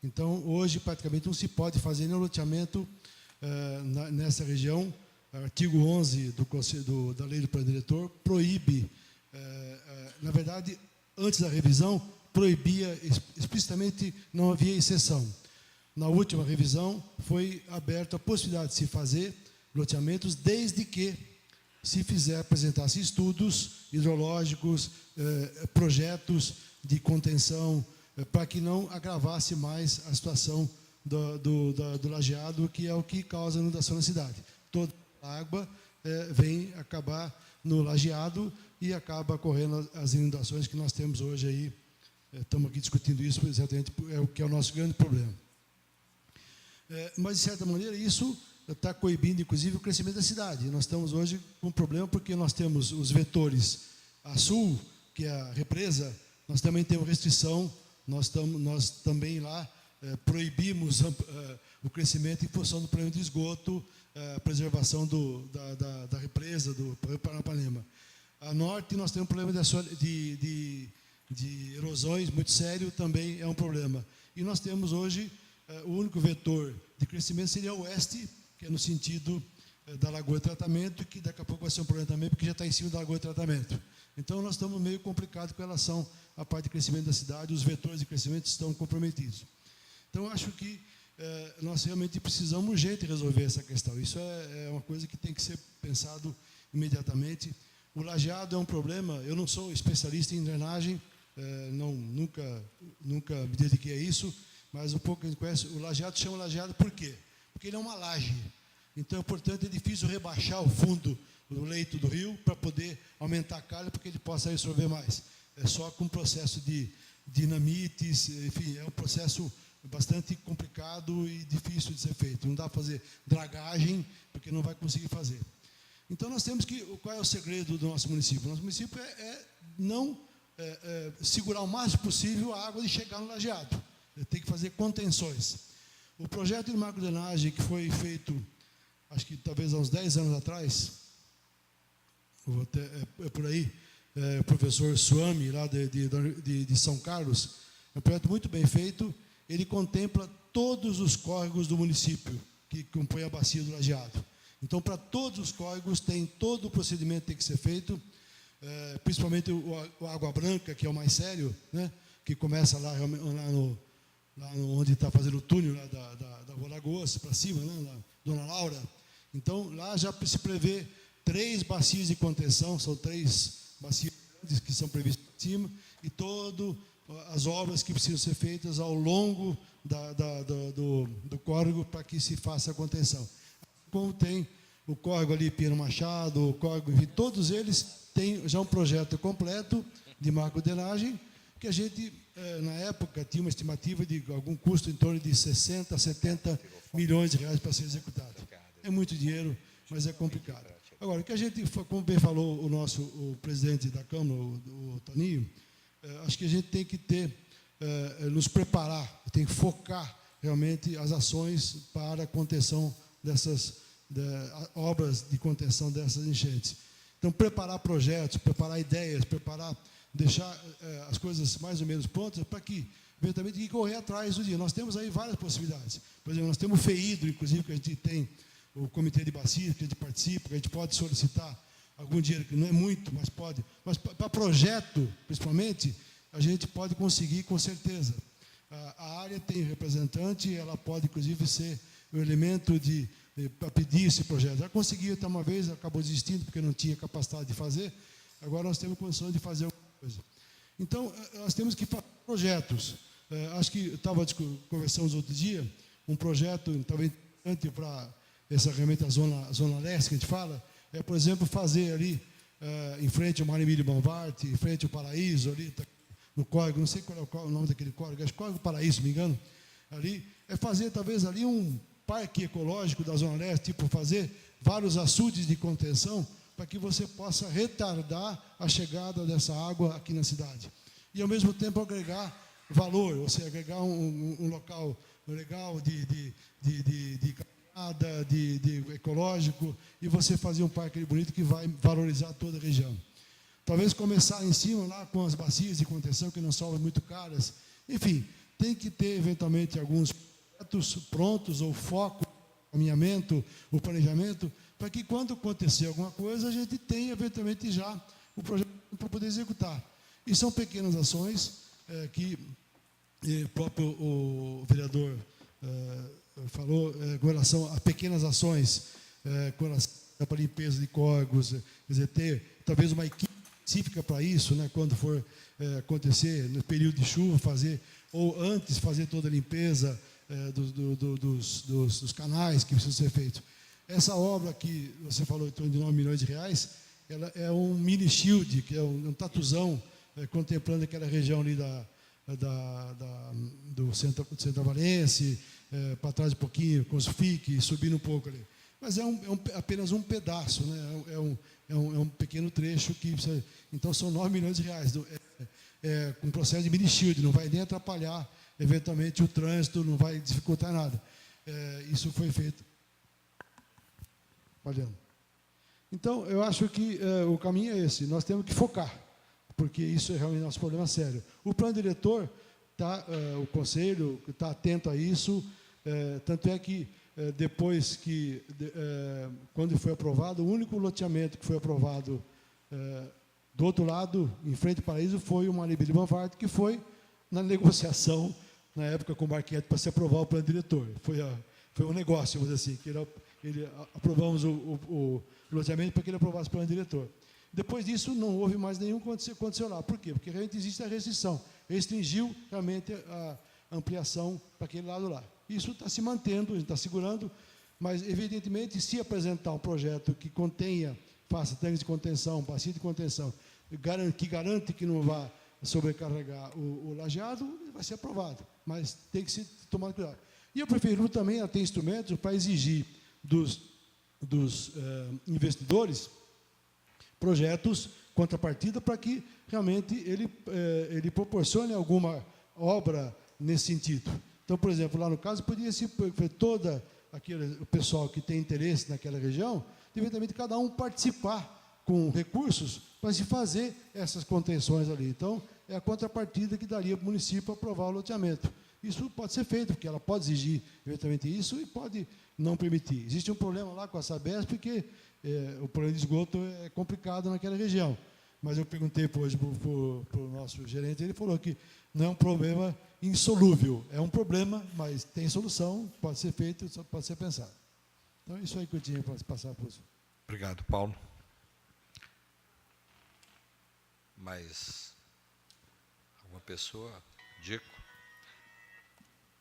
Então, hoje, praticamente, não se pode fazer nenhum loteamento nessa região. O artigo 11 da Lei do Plano Diretor proíbe, na verdade, antes da revisão, proibia explicitamente, não havia exceção. Na última revisão, foi aberta a possibilidade de se fazer loteamentos, desde que se apresentasse estudos hidrológicos, projetos de contenção, para que não agravasse mais a situação do lajeado, que é o que causa inundação na cidade. Toda a água vem acabar no lajeado e acaba correndo as inundações que nós temos hoje aí. Estamos aqui discutindo isso, exatamente, é o que é o nosso grande problema. Mas, de certa maneira, isso está coibindo, inclusive, o crescimento da cidade. Nós estamos hoje com um problema porque nós temos os vetores a sul, que é a represa, nós também temos restrição, nós também lá proibimos o crescimento em função do problema de esgoto, a preservação da represa, do Paranapanema. A norte, nós temos um problema de erosões muito sério, também é um problema. E nós temos hoje, o único vetor de crescimento seria o oeste, que é no sentido da Lagoa de Tratamento, que daqui a pouco vai ser um problema também, porque já está em cima da Lagoa de Tratamento. Então, nós estamos meio complicados com relação à parte de crescimento da cidade, os vetores de crescimento estão comprometidos. Então, acho que nós realmente precisamos urgente resolver essa questão. Isso é uma coisa que tem que ser pensado imediatamente. O lajeado é um problema, eu não sou especialista em drenagem, nunca me dediquei a isso, mas um pouco que a gente conhece, o lajeado chama lajeado por quê? Porque ele é uma laje. Então, portanto, é difícil rebaixar o fundo do leito do rio para poder aumentar a calha, porque ele possa absorver mais. É só com processo de dinamites, enfim, é um processo bastante complicado e difícil de ser feito. Não dá para fazer dragagem, porque não vai conseguir fazer. Então, nós temos que... Qual é o segredo do nosso município? Nosso município não segurar o máximo possível a água de chegar no lajeado. Tem que fazer contenções. O projeto de macrodrenagem que foi feito, acho que talvez há uns 10 anos atrás, por aí, o professor Suami, lá de São Carlos, é um projeto muito bem feito. Ele contempla todos os córregos do município que compõem a bacia do lajeado. Então, para todos os córregos, todo o procedimento que tem que ser feito, principalmente o Água Branca, que é o mais sério, né, que começa lá no lá onde está fazendo o túnel lá da Rua Lagoas, para cima, né, da Dona Laura. Então, lá já se prevê 3 bacias de contenção, são 3 bacias que são previstas em cima, e todas as obras que precisam ser feitas ao longo do córrego para que se faça a contenção. Como tem o córrego ali, Pinheiro Machado, o córrego, enfim, todos eles têm já um projeto completo de macrodenagem, que a gente, na época, tinha uma estimativa de algum custo em torno de 60 a 70 milhões de reais para ser executado. É muito dinheiro, mas é complicado. Agora, o que a gente, como bem falou o presidente da Câmara, o Toninho, acho que a gente tem que nos preparar, tem que focar realmente as ações para a contenção dessas obras de contenção dessas enchentes. Então, preparar projetos, preparar ideias, deixar as coisas mais ou menos prontas para que, eventualmente, que correr atrás do dia. Nós temos aí várias possibilidades. Por exemplo, nós temos o FEIDRO, inclusive, que a gente tem o Comitê de Bacia, que a gente participa, que a gente pode solicitar algum dinheiro, que não é muito, mas pode. Mas para projeto, principalmente, a gente pode conseguir com certeza. A área tem representante, ela pode, inclusive, ser um elemento para pedir esse projeto. Já conseguiu até uma vez, acabou desistindo porque não tinha capacidade de fazer. Agora nós temos condições de fazer alguma coisa. Então, nós temos que fazer projetos. Acho que estava conversando outro dia, um projeto talvez importante para realmente a zona leste que a gente fala, por exemplo, fazer ali, em frente ao Mário Emílio Bonvart, em frente ao Paraíso, ali no córrego, não sei qual é o nome daquele córrego, acho que Córrego Paraíso, se não me engano, ali, fazer talvez ali um parque ecológico da Zona Leste, tipo fazer vários açudes de contenção para que você possa retardar a chegada dessa água aqui na cidade. E, ao mesmo tempo, agregar valor, ou seja, agregar um local legal de caminhada, de ecológico, e você fazer um parque bonito que vai valorizar toda a região. Talvez começar em cima, lá com as bacias de contenção, que não são muito caras. Enfim, tem que ter, eventualmente, alguns projetos prontos, ou foco, caminhamento, o planejamento, para que, quando acontecer alguma coisa, a gente tenha, eventualmente, já o projeto para poder executar. E são pequenas ações que o próprio vereador falou, com relação a pequenas ações, com relação para limpeza de córregos, quer dizer, ter talvez uma equipe específica para isso, né, quando for acontecer no período de chuva, fazer, ou antes fazer toda a limpeza dos canais que precisam ser feitos. Essa obra que você falou, em torno de 9 milhões de reais, ela é um mini shield, que é um tatuzão, contemplando aquela região ali do Centro Valense, para trás um pouquinho, com os FIC, subindo um pouco ali. Mas apenas um pedaço, né? É um pequeno trecho que precisa, então são 9 milhões de reais. Com um processo de mini shield, não vai nem atrapalhar eventualmente o trânsito, não vai dificultar nada. Isso foi feito. Olhando. Então, eu acho que o caminho é esse, nós temos que focar, porque isso é realmente nosso problema sério. O plano diretor, o conselho está atento a isso, tanto é que depois que, quando foi aprovado, o único loteamento que foi aprovado do outro lado, em frente ao Paraíso, foi o Mário Emílio Bonvart, que foi na negociação, na época, com o Marquete, para se aprovar o plano diretor. Foi um negócio, vamos dizer assim, que aprovamos o loteamento para que ele aprovasse o plano diretor. Depois disso, não houve mais nenhum que aconteceu lá. Por quê? Porque realmente existe a restrição. Restringiu realmente a ampliação para aquele lado lá. Isso está se mantendo, a gente está segurando, mas, evidentemente, se apresentar um projeto que faça tanques de contenção, bacia de contenção, que garante que não vá sobrecarregar o lajeado, vai ser aprovado. Mas tem que se tomar cuidado. E a Prefeitura também tem instrumentos para exigir dos investidores projetos contrapartida para que realmente ele proporcione alguma obra nesse sentido. Então, por exemplo, lá no caso, podia ser todo o pessoal que tem interesse naquela região, evidentemente cada um participar com recursos para se fazer essas contenções ali. Então, é a contrapartida que daria para o município aprovar o loteamento. Isso pode ser feito, porque ela pode exigir eventualmente isso e pode não permitir. Existe um problema lá com a Sabesp, porque o problema de esgoto é complicado naquela região. mas eu perguntei hoje para o nosso gerente, ele falou que não é um problema insolúvel, é um problema, mas tem solução, pode ser feito, pode ser pensado. Então, é isso aí que eu tinha para passar para você. Obrigado, Paulo. Mais alguma pessoa? Dico?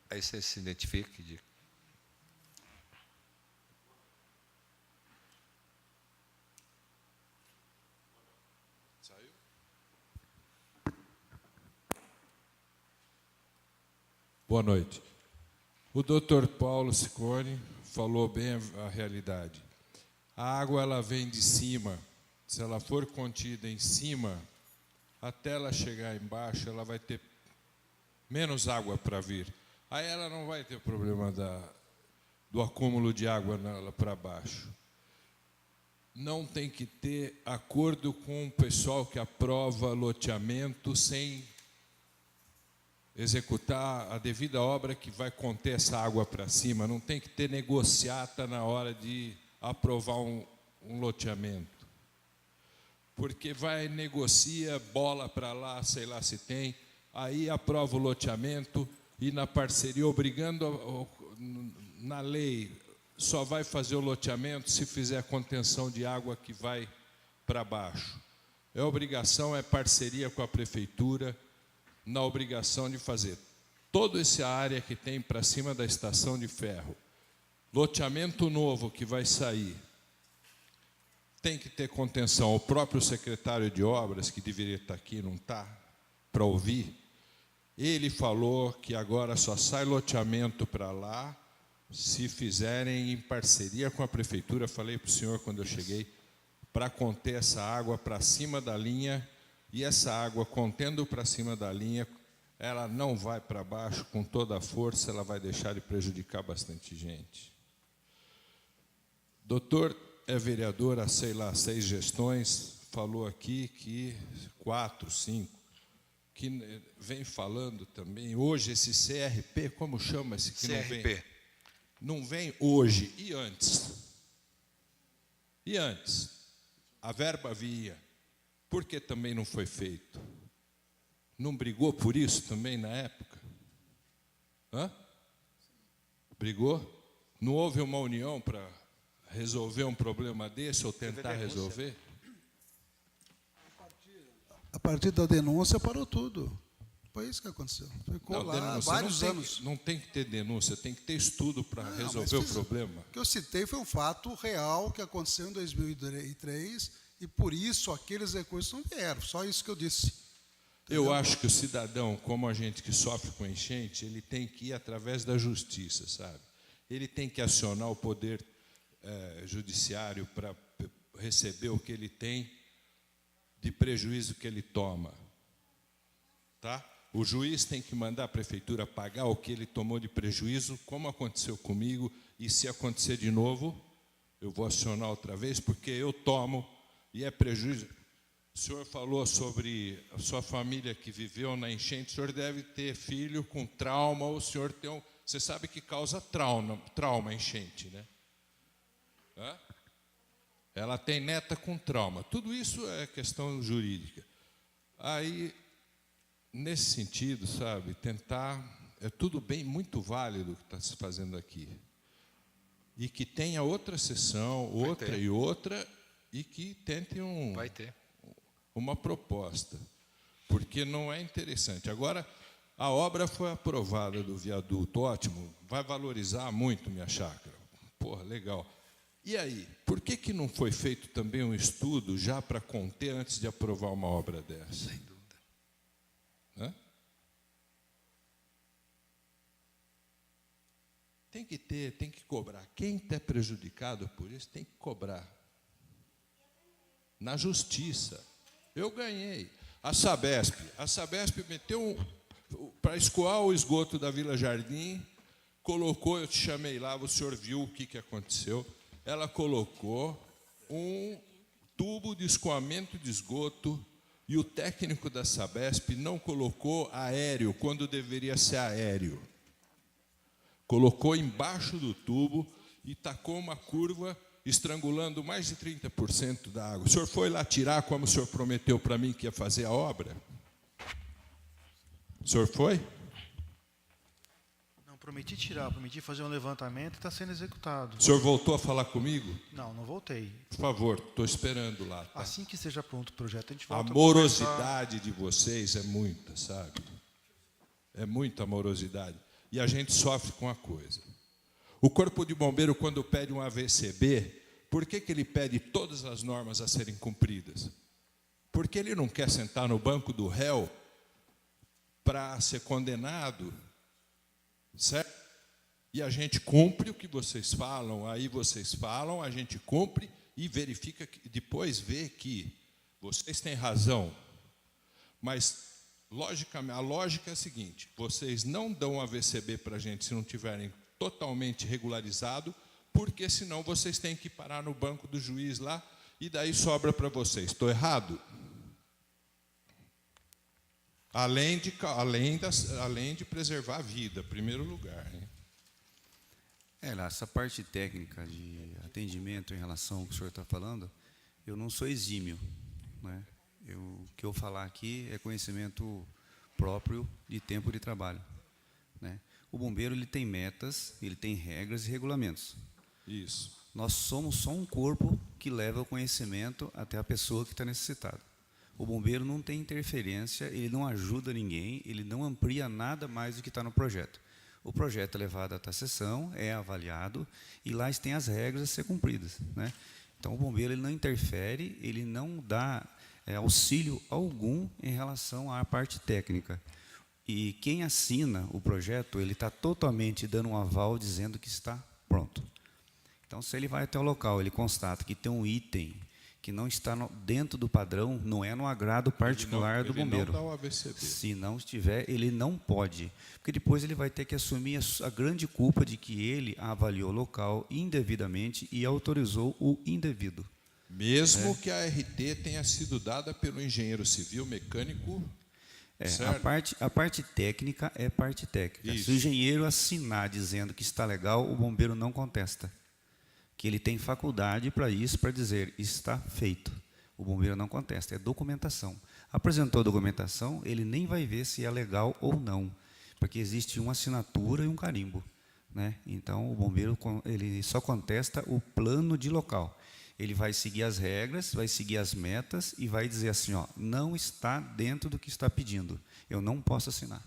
Aí você se identifique, Dico. Saiu? Boa noite. O Dr. Paulo Ciccone falou bem a realidade. A água ela vem de cima. Se ela for contida em cima, até ela chegar embaixo, ela vai ter menos água para vir. Aí ela não vai ter problema do acúmulo de água para baixo. Não tem que ter acordo com o pessoal que aprova loteamento sem executar a devida obra que vai conter essa água para cima. Não tem que ter negociata na hora de aprovar um loteamento. Porque vai, negocia, bola para lá, sei lá se tem, aí aprova o loteamento e na parceria, obrigando, na lei, só vai fazer o loteamento se fizer a contenção de água que vai para baixo. É obrigação, é parceria com a prefeitura, na obrigação de fazer toda essa área que tem para cima da estação de ferro. Loteamento novo que vai sair, tem que ter contenção. O próprio secretário de obras, que deveria estar aqui, não está, para ouvir, ele falou que agora só sai loteamento para lá se fizerem em parceria com a prefeitura. Falei para o senhor quando eu cheguei, para conter essa água para cima da linha, e essa água contendo para cima da linha, ela não vai para baixo com toda a força, ela vai deixar de prejudicar bastante gente. Doutor é vereador há, sei lá, 6 gestões, falou aqui que 4, 5, que vem falando também, hoje esse CRP, como chama esse que CRP. Não vem hoje, e antes? E antes? A verba vinha. Por que também não foi feito? Não brigou por isso também na época? Hã? Brigou? Não houve uma união para resolver um problema desse ou tentar resolver? A partir da denúncia parou tudo. Foi isso que aconteceu. Ficou Não, lá denúncia. vários anos. Não tem que ter denúncia, tem que ter estudo para resolver o problema. O que eu citei foi um fato real que aconteceu em 2003 e por isso aqueles recursos não vieram. Só isso que eu disse. Eu acho que o cidadão, como a gente que sofre com enchente, ele tem que ir através da justiça, sabe? Ele tem que acionar o poder judiciário para receber o que ele tem de prejuízo que ele toma. Tá? O juiz tem que mandar a prefeitura pagar o que ele tomou de prejuízo, como aconteceu comigo, e se acontecer de novo, eu vou acionar outra vez, porque eu tomo, e é prejuízo. O senhor falou sobre a sua família que viveu na enchente, o senhor deve ter filho com trauma, ou o senhor tem um... Você sabe que causa trauma enchente, né? Hã? Ela tem neta com trauma. Tudo isso é questão jurídica. Aí, nesse sentido, sabe, tentar... É tudo bem, muito válido o que está se fazendo aqui. E que tenha outra sessão, outra e outra, e que tente Vai ter. Uma proposta. Porque não é interessante. Agora, a obra foi aprovada do viaduto, ótimo, vai valorizar muito minha chácara. Porra, legal. E aí, por que não foi feito também um estudo já para conter antes de aprovar uma obra dessa? Sem dúvida. Hã? Tem que ter, tem que cobrar. Quem está prejudicado por isso tem que cobrar. Na justiça. Eu ganhei. A Sabesp meteu para escoar o esgoto da Vila Jardim, colocou, eu te chamei lá, o senhor viu o que aconteceu. Ela colocou um tubo de escoamento de esgoto e o técnico da Sabesp não colocou aéreo, quando deveria ser aéreo. Colocou embaixo do tubo e tacou uma curva estrangulando mais de 30% da água. O senhor foi lá tirar como o senhor prometeu para mim que ia fazer a obra? O senhor foi? Não, prometi tirar, prometi fazer um levantamento e está sendo executado. O senhor voltou a falar comigo? Não, não voltei. Por favor, estou esperando lá. Tá? Assim que esteja pronto o projeto, a gente A volta morosidade de vocês é muita, sabe? É muita morosidade. E a gente sofre com uma coisa. O Corpo de Bombeiro, quando pede um AVCB, por que ele pede todas as normas a serem cumpridas? Porque ele não quer sentar no banco do réu para ser condenado, certo? E a gente cumpre o que vocês falam, aí vocês falam, a gente cumpre e verifica, depois vê que vocês têm razão. Mas, logicamente, a lógica é a seguinte, vocês não dão AVCB para a gente se não tiverem totalmente regularizado, porque senão vocês têm que parar no banco do juiz lá e daí sobra para vocês. Estou errado? Além de preservar a vida, em primeiro lugar. Hein? Essa parte técnica de atendimento em relação ao que o senhor está falando, eu não sou exímio, né? O que eu falar aqui é conhecimento próprio de tempo de trabalho, né? O bombeiro ele tem metas, ele tem regras e regulamentos. Isso. Nós somos só um corpo que leva o conhecimento até a pessoa que está necessitada. O bombeiro não tem interferência, ele não ajuda ninguém, ele não amplia nada mais do que está no projeto. O projeto é levado até a sessão, é avaliado, e lá tem as regras a ser cumpridas, né? Então, o bombeiro ele não interfere, ele não dá auxílio algum em relação à parte técnica. E quem assina o projeto, ele está totalmente dando um aval dizendo que está pronto. Então, se ele vai até o local, ele constata que tem um item que não está dentro do padrão, não é no agrado particular do bombeiro. Ele não dá o AVCB. Se não estiver, ele não pode. Porque depois ele vai ter que assumir a grande culpa de que ele avaliou o local indevidamente e autorizou o indevido. Mesmo que a RT tenha sido dada pelo engenheiro civil mecânico. A parte técnica é parte técnica. Isso. Se o engenheiro assinar dizendo que está legal, o bombeiro não contesta. Que ele tem faculdade para isso, para dizer, está feito. O bombeiro não contesta, é documentação. Apresentou a documentação, ele nem vai ver se é legal ou não, porque existe uma assinatura e um carimbo, né? Então, o bombeiro ele só contesta o plano de local. Ele vai seguir as regras, vai seguir as metas e vai dizer assim, ó, não está dentro do que está pedindo, eu não posso assinar.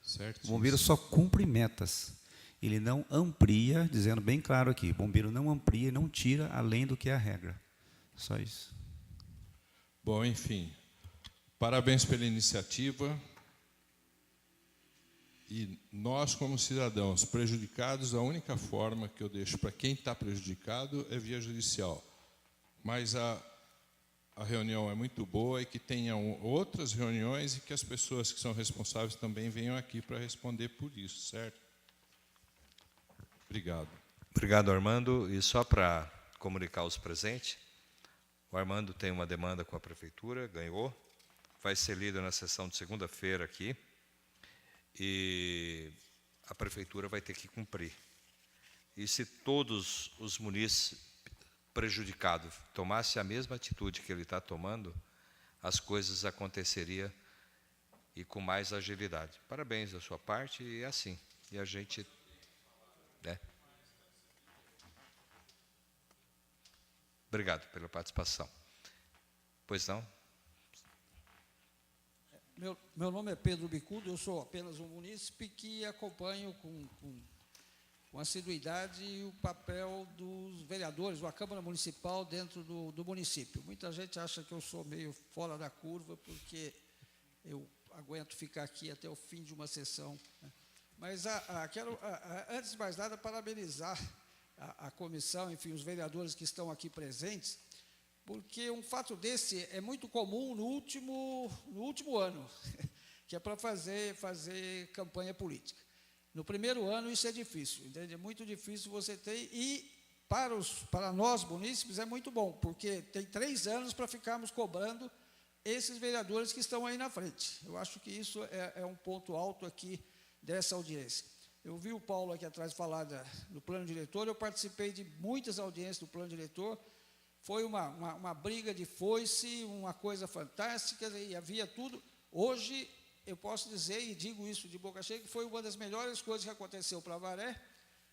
Certo. O bombeiro só cumpre metas. Ele não amplia, dizendo bem claro aqui, o bombeiro não amplia e não tira além do que é a regra. Só isso. Bom, enfim, parabéns pela iniciativa. E nós, como cidadãos prejudicados, a única forma que eu deixo para quem está prejudicado é via judicial. Mas a reunião é muito boa e que tenham outras reuniões e que as pessoas que são responsáveis também venham aqui para responder por isso, certo? Obrigado. Obrigado, Armando. E só para comunicar aos presentes, o Armando tem uma demanda com a prefeitura, ganhou, vai ser lido na sessão de segunda-feira aqui, e a prefeitura vai ter que cumprir. E se todos os munícipes prejudicados tomassem a mesma atitude que ele está tomando, as coisas aconteceriam e com mais agilidade. Parabéns da sua parte, e é assim. E a gente... Obrigado pela participação. Pois não? Meu nome é Pedro Bicudo, eu sou apenas um munícipe que acompanho com assiduidade o papel dos vereadores, da Câmara Municipal dentro do município. Muita gente acha que eu sou meio fora da curva, porque eu aguento ficar aqui até o fim de uma sessão, né? Mas quero, antes de mais nada, parabenizar a comissão, enfim, os vereadores que estão aqui presentes, porque um fato desse é muito comum no último ano, que é para fazer campanha política. No primeiro ano isso é difícil, entende? É muito difícil você ter, e para nós munícipes é muito bom, porque tem 3 anos para ficarmos cobrando esses vereadores que estão aí na frente. Eu acho que isso é um ponto alto aqui dessa audiência. Eu vi o Paulo aqui atrás falar do plano diretor, eu participei de muitas audiências do plano diretor, foi uma briga de foice, uma coisa fantástica, e havia tudo. Hoje, eu posso dizer, e digo isso de boca cheia, que foi uma das melhores coisas que aconteceu para Avaré,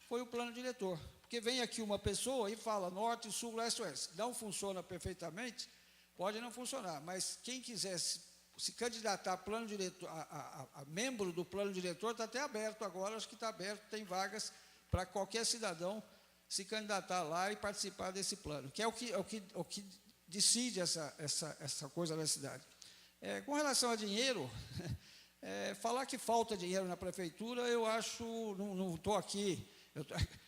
foi o plano diretor. Porque vem aqui uma pessoa e fala norte, sul, leste, oeste. Não funciona perfeitamente, pode não funcionar, mas quem quiser se candidatar a plano diretor, a membro do plano diretor, está até aberto agora, acho que está aberto, tem vagas para qualquer cidadão se candidatar lá e participar desse plano, que é o que decide essa coisa da cidade. Com relação a dinheiro, falar que falta dinheiro na prefeitura, eu acho, não estou aqui,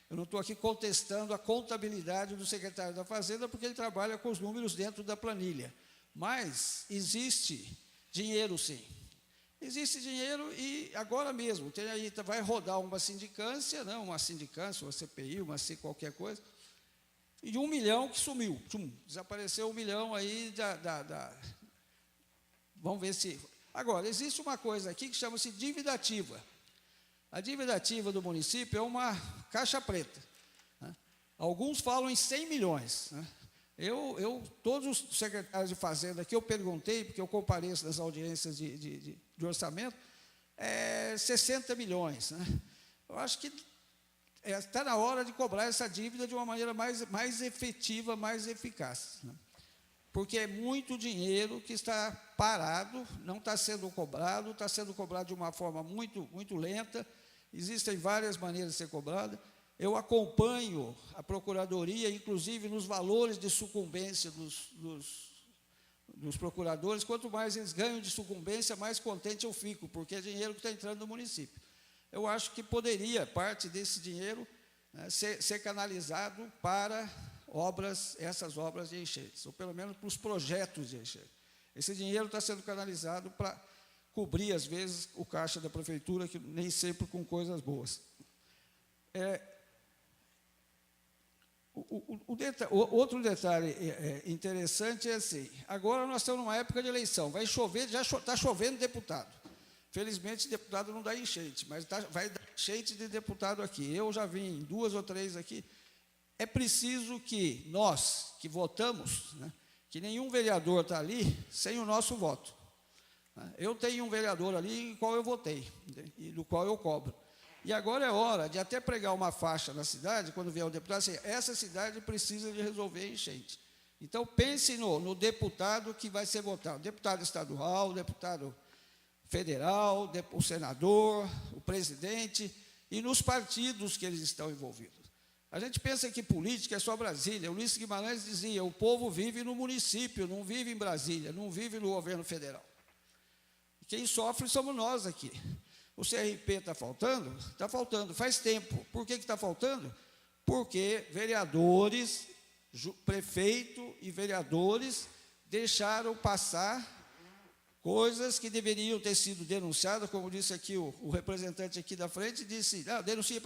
eu não estou aqui contestando a contabilidade do secretário da Fazenda, porque ele trabalha com os números dentro da planilha. Mas existe dinheiro, sim. Existe dinheiro e agora mesmo, vai rodar uma sindicância, não, uma CPI, uma qualquer coisa, e 1 milhão que sumiu. Desapareceu 1 milhão aí Vamos ver se... Agora, existe uma coisa aqui que chama-se dívida ativa. A dívida ativa do município é uma caixa preta. Né? Alguns falam em 100 milhões. Né? Todos os secretários de Fazenda que eu perguntei, porque eu compareço nas audiências de orçamento, 60 milhões. Né? Eu acho que está na hora de cobrar essa dívida de uma maneira mais efetiva, mais eficaz. Né? Porque é muito dinheiro que está parado, não está sendo cobrado de uma forma muito, muito lenta. Existem várias maneiras de ser cobrada. Eu acompanho a Procuradoria, inclusive nos valores de sucumbência dos procuradores. Quanto mais eles ganham de sucumbência, mais contente eu fico, porque é dinheiro que está entrando no município. Eu acho que poderia, parte desse dinheiro, né, ser canalizado para essas obras de enchentes, ou pelo menos para os projetos de enchente. Esse dinheiro está sendo canalizado para cobrir, às vezes, o caixa da prefeitura, que nem sempre com coisas boas. Outro detalhe interessante é assim, agora nós estamos numa época de eleição, vai chover, já está chovendo deputado. Felizmente, deputado não dá enchente, mas vai dar enchente de deputado aqui. Eu já vim em 2 ou 3 aqui. É preciso que nós, que votamos, né, que nenhum vereador está ali sem o nosso voto. Eu tenho um vereador ali em qual eu votei, e do qual eu cobro. E agora é hora de até pregar uma faixa na cidade, quando vier o deputado, assim, essa cidade precisa de resolver a enchente. Então, pense no deputado que vai ser votado, deputado estadual, deputado federal, o senador, o presidente, e nos partidos que eles estão envolvidos. A gente pensa que política é só Brasília. O Ulisses Guimarães dizia, o povo vive no município, não vive em Brasília, não vive no governo federal. Quem sofre somos nós aqui. O CRP está faltando faz tempo. Por que está faltando? Porque vereadores, prefeito e vereadores deixaram passar coisas que deveriam ter sido denunciadas, como disse aqui o representante aqui da frente, disse, denuncia,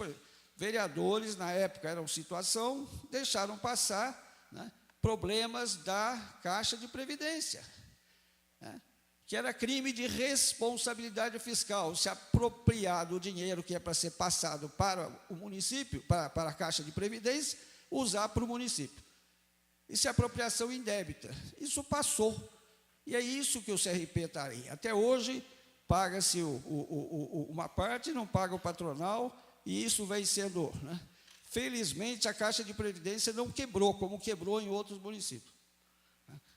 vereadores, na época era uma situação, deixaram passar, né, problemas da Caixa de Previdência, né, que era crime de responsabilidade fiscal, se apropriar do dinheiro que é para ser passado para o município, para a Caixa de Previdência, usar para o município. Isso é apropriação indébita. Isso passou. E é isso que o CRP está aí. Até hoje, paga-se uma parte, não paga o patronal, e isso vem sendo... Né? Felizmente, a Caixa de Previdência não quebrou, como quebrou em outros municípios.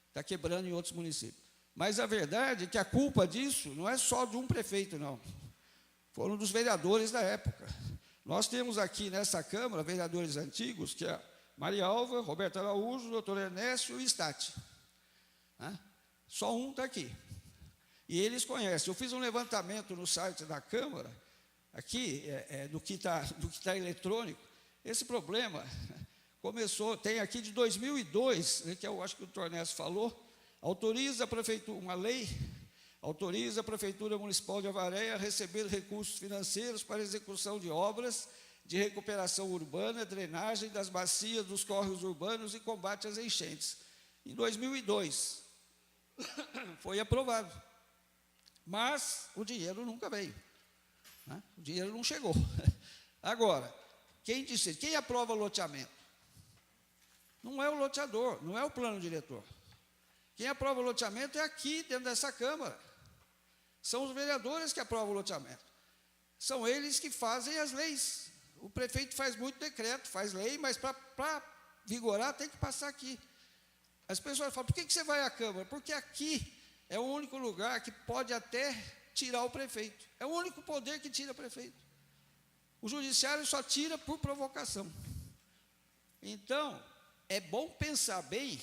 Está quebrando em outros municípios. Mas a verdade é que a culpa disso não é só de um prefeito, não. Foram dos vereadores da época. Nós temos aqui nessa Câmara vereadores antigos, que é a Maria Alva, Roberto Araújo, o doutor Ernesto e o Stati. Só um está aqui. E eles conhecem. Eu fiz um levantamento no site da Câmara, aqui, do que está eletrônico. Esse problema começou, tem aqui de 2002, que eu acho que o doutor Ernesto falou, autoriza a prefeitura, uma lei, autoriza a Prefeitura Municipal de Avaré a receber recursos financeiros para execução de obras de recuperação urbana, drenagem das bacias dos córregos urbanos e combate às enchentes. Em 2002, foi aprovado, mas o dinheiro nunca veio, né? O dinheiro não chegou. Agora, quem aprova o loteamento? Não é o loteador, não é o plano diretor. Quem aprova o loteamento é aqui, dentro dessa Câmara. São os vereadores que aprovam o loteamento. São eles que fazem as leis. O prefeito faz muito decreto, faz lei, mas para vigorar tem que passar aqui. As pessoas falam, por que você vai à Câmara? Porque aqui é o único lugar que pode até tirar o prefeito. É o único poder que tira o prefeito. O judiciário só tira por provocação. Então, é bom pensar bem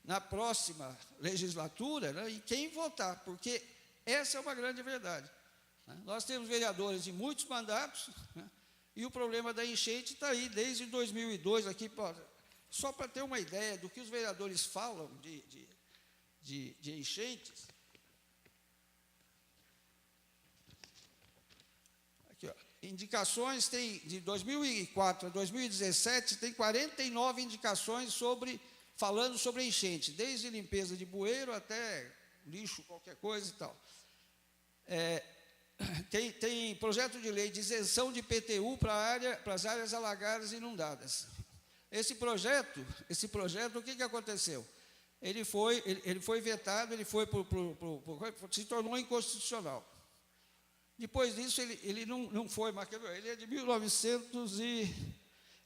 na próxima legislatura, né, em quem votar, porque essa é uma grande verdade. Né? Nós temos vereadores de muitos mandatos, né, e o problema da enchente está aí desde 2002, aqui, só para ter uma ideia do que os vereadores falam de enchentes. Aqui, ó, indicações, tem de 2004 a 2017, tem 49 indicações falando sobre enchente, desde limpeza de bueiro até lixo, qualquer coisa e tal. Tem projeto de lei de isenção de IPTU para as áreas alagadas e inundadas. Esse projeto, o que aconteceu? Ele foi vetado, se tornou inconstitucional. Depois disso, ele não foi mais, ele é de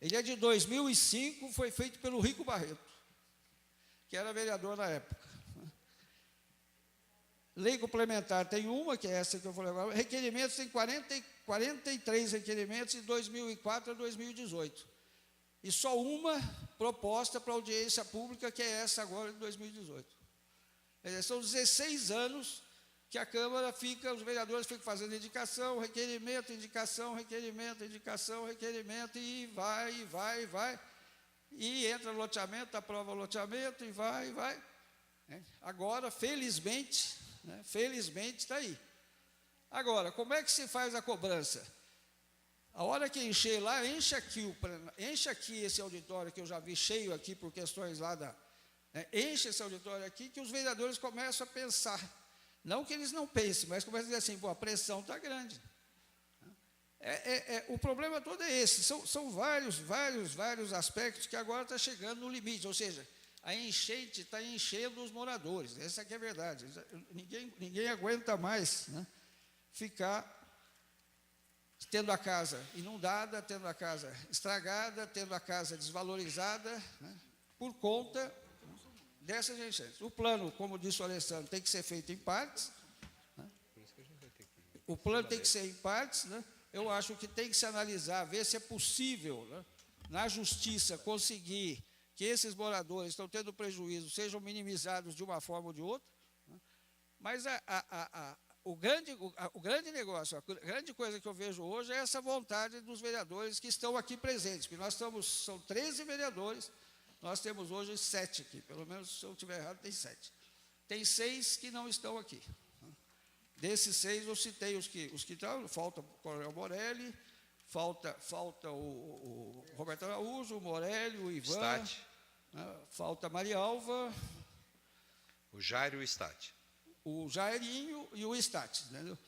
ele é de 2005, foi feito pelo Rico Barreto, que era vereador na época. Lei complementar tem uma, que é essa que eu falei agora. Requerimentos, tem 43 requerimentos de 2004 a 2018. E só uma proposta para audiência pública, que é essa agora de 2018. São 16 anos que a Câmara os vereadores ficam fazendo indicação, requerimento, indicação, requerimento, indicação, requerimento, e vai. E entra loteamento, aprova o loteamento, e vai. Agora, felizmente está aí. Agora, como é que se faz a cobrança? A hora que encher lá, enche aqui esse auditório, que eu já vi cheio aqui por questões lá enche esse auditório aqui, que os vereadores começam a pensar. Não que eles não pensem, mas começam a dizer assim, a pressão está grande. O problema todo é esse. São vários aspectos que agora está chegando no limite, ou seja, a enchente está enchendo os moradores. Essa que é a verdade. Ninguém aguenta mais, né, ficar tendo a casa inundada, tendo a casa estragada, tendo a casa desvalorizada, né, por conta dessas enchentes. O plano, como disse o Alessandro, tem que ser feito em partes. Né? O plano tem que ser em partes. Né? Eu acho que tem que se analisar, ver se é possível, né, na justiça, conseguir que esses moradores estão tendo prejuízo sejam minimizados de uma forma ou de outra. Né? Mas o grande negócio, a grande coisa que eu vejo hoje é essa vontade dos vereadores que estão aqui presentes, porque são 13 vereadores, nós temos hoje 7 aqui, pelo menos, se eu estiver errado, tem 7. Tem 6 que não estão aqui. Desses 6, eu citei os que estão, falta o Coronel Morelli, falta o Roberto Araújo, o Morelli, o Ivan, falta a Maria Alva, o Jair e o Stati. O Jairinho e o Stati. Entendeu?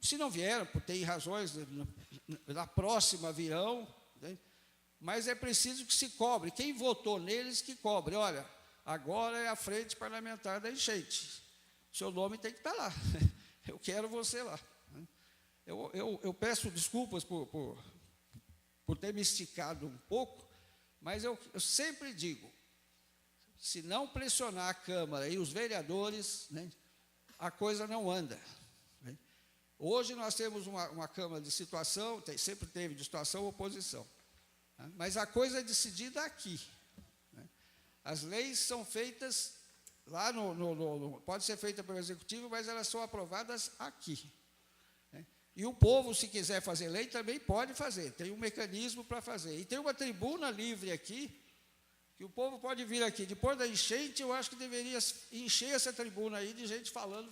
Se não vieram, tem razões, na próxima virão, né? Mas é preciso que se cobre. Quem votou neles, que cobre. Olha, agora é a frente parlamentar da enchente. Seu nome tem que estar lá. Eu quero você lá. Eu peço desculpas por ter me esticado um pouco, mas eu sempre digo, se não pressionar a Câmara e os vereadores, né, a coisa não anda. Né? Hoje nós temos uma Câmara de situação, sempre teve de situação oposição. Né? Mas a coisa é decidida aqui. Né? As leis são feitas lá pode ser feita pelo Executivo, mas elas são aprovadas aqui. Né? E o povo, se quiser fazer lei, também pode fazer, tem um mecanismo para fazer. E tem uma tribuna livre aqui, que o povo pode vir aqui. Depois da enchente, eu acho que deveria encher essa tribuna aí de gente falando.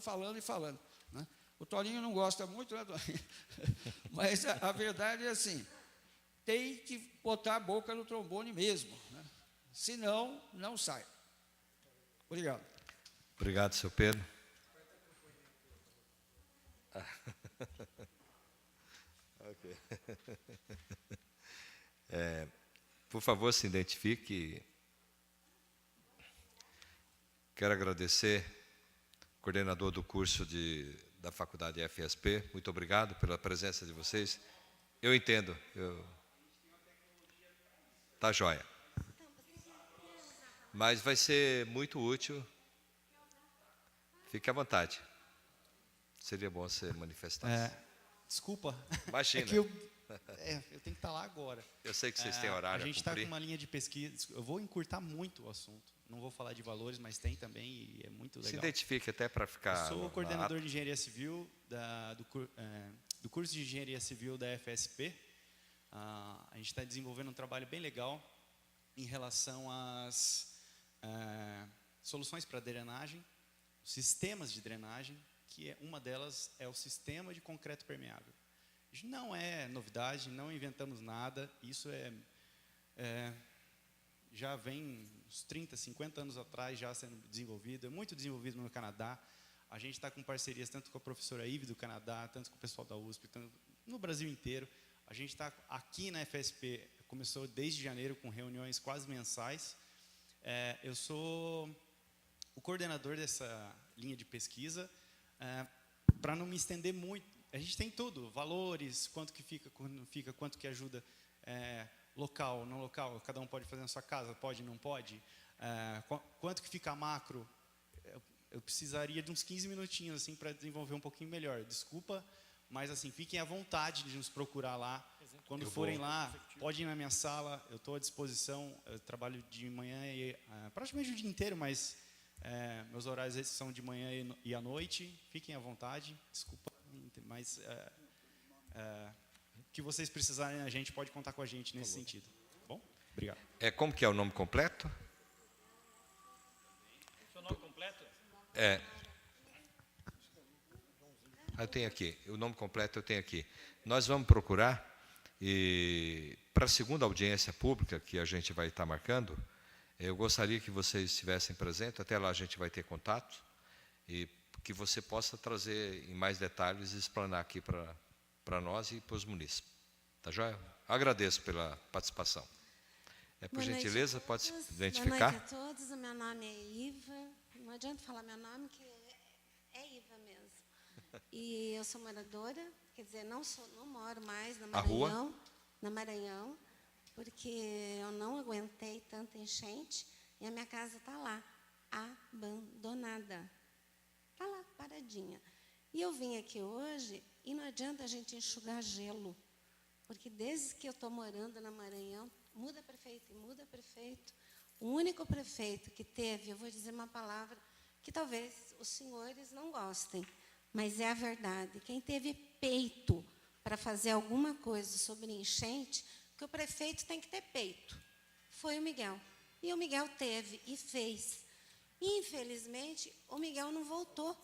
Né? O Toninho não gosta muito, né, Toninho? Mas a verdade é assim, tem que botar a boca no trombone mesmo. Né? Senão, não sai. Obrigado. Obrigado, seu Pedro. Ok. Por favor, se identifique. Quero agradecer ao coordenador do curso da Faculdade FSP. Muito obrigado pela presença de vocês. Eu entendo. Tá joia. Mas vai ser muito útil. Fique à vontade. Seria bom você manifestar. Desculpa. Imagina. É que eu tenho que estar lá agora. Eu sei que vocês têm horário. A gente está com uma linha de pesquisa. Eu vou encurtar muito o assunto. Não vou falar de valores, mas tem também e é muito legal. Se identifique até para ficar. Eu sou o coordenador de engenharia civil do curso de engenharia civil da FSP. A gente está desenvolvendo um trabalho bem legal em relação às soluções para drenagem, sistemas de drenagem, que uma delas é o sistema de concreto permeável. Não é novidade, não inventamos nada, isso já vem uns 30, 50 anos atrás já sendo desenvolvido, é muito desenvolvido no Canadá. A gente está com parcerias tanto com a professora Ive do Canadá, tanto com o pessoal da USP, tanto no Brasil inteiro. A gente está aqui na FSP, começou desde janeiro com reuniões quase mensais. Eu sou o coordenador dessa linha de pesquisa. Para não me estender muito, a gente tem tudo, valores, quanto que fica, quanto que ajuda, local, não local, cada um pode fazer na sua casa, pode, não pode, quanto que fica macro. Eu precisaria de uns 15 minutinhos assim, para desenvolver um pouquinho melhor. Desculpa, mas assim, fiquem à vontade de nos procurar lá. Quando forem lá, pode ir na minha sala, eu estou à disposição. Eu trabalho de manhã e praticamente o dia inteiro, mas meus horários são de manhã e à noite. Fiquem à vontade, desculpa, mas o que vocês precisarem, a gente pode contar com a gente nesse sentido. Bom, obrigado. Como que é o nome completo? Seu nome completo? Eu tenho aqui, o nome completo eu tenho aqui. Nós vamos procurar, e para a segunda audiência pública que a gente vai estar marcando, eu gostaria que vocês estivessem presentes, até lá a gente vai ter contato, e que você possa trazer em mais detalhes e explanar aqui para nós e para os munícipes. Tá joia? Agradeço pela participação. Por gentileza, pode se identificar? Boa noite a todos, o meu nome é Iva. Não adianta falar meu nome, que é Iva mesmo. E eu sou moradora, quer dizer, não moro mais na Maranhão, porque eu não aguentei tanta enchente e a minha casa está lá, abandonada. Está lá, paradinha. E eu vim aqui hoje e não adianta a gente enxugar gelo, porque desde que eu estou morando na Maranhão, muda prefeito e muda prefeito. O único prefeito que teve, eu vou dizer uma palavra que talvez os senhores não gostem, mas é a verdade. Quem teve peito para fazer alguma coisa sobre enchente, porque o prefeito tem que ter peito, foi o Miguel. E o Miguel teve e fez. Infelizmente, o Miguel não voltou.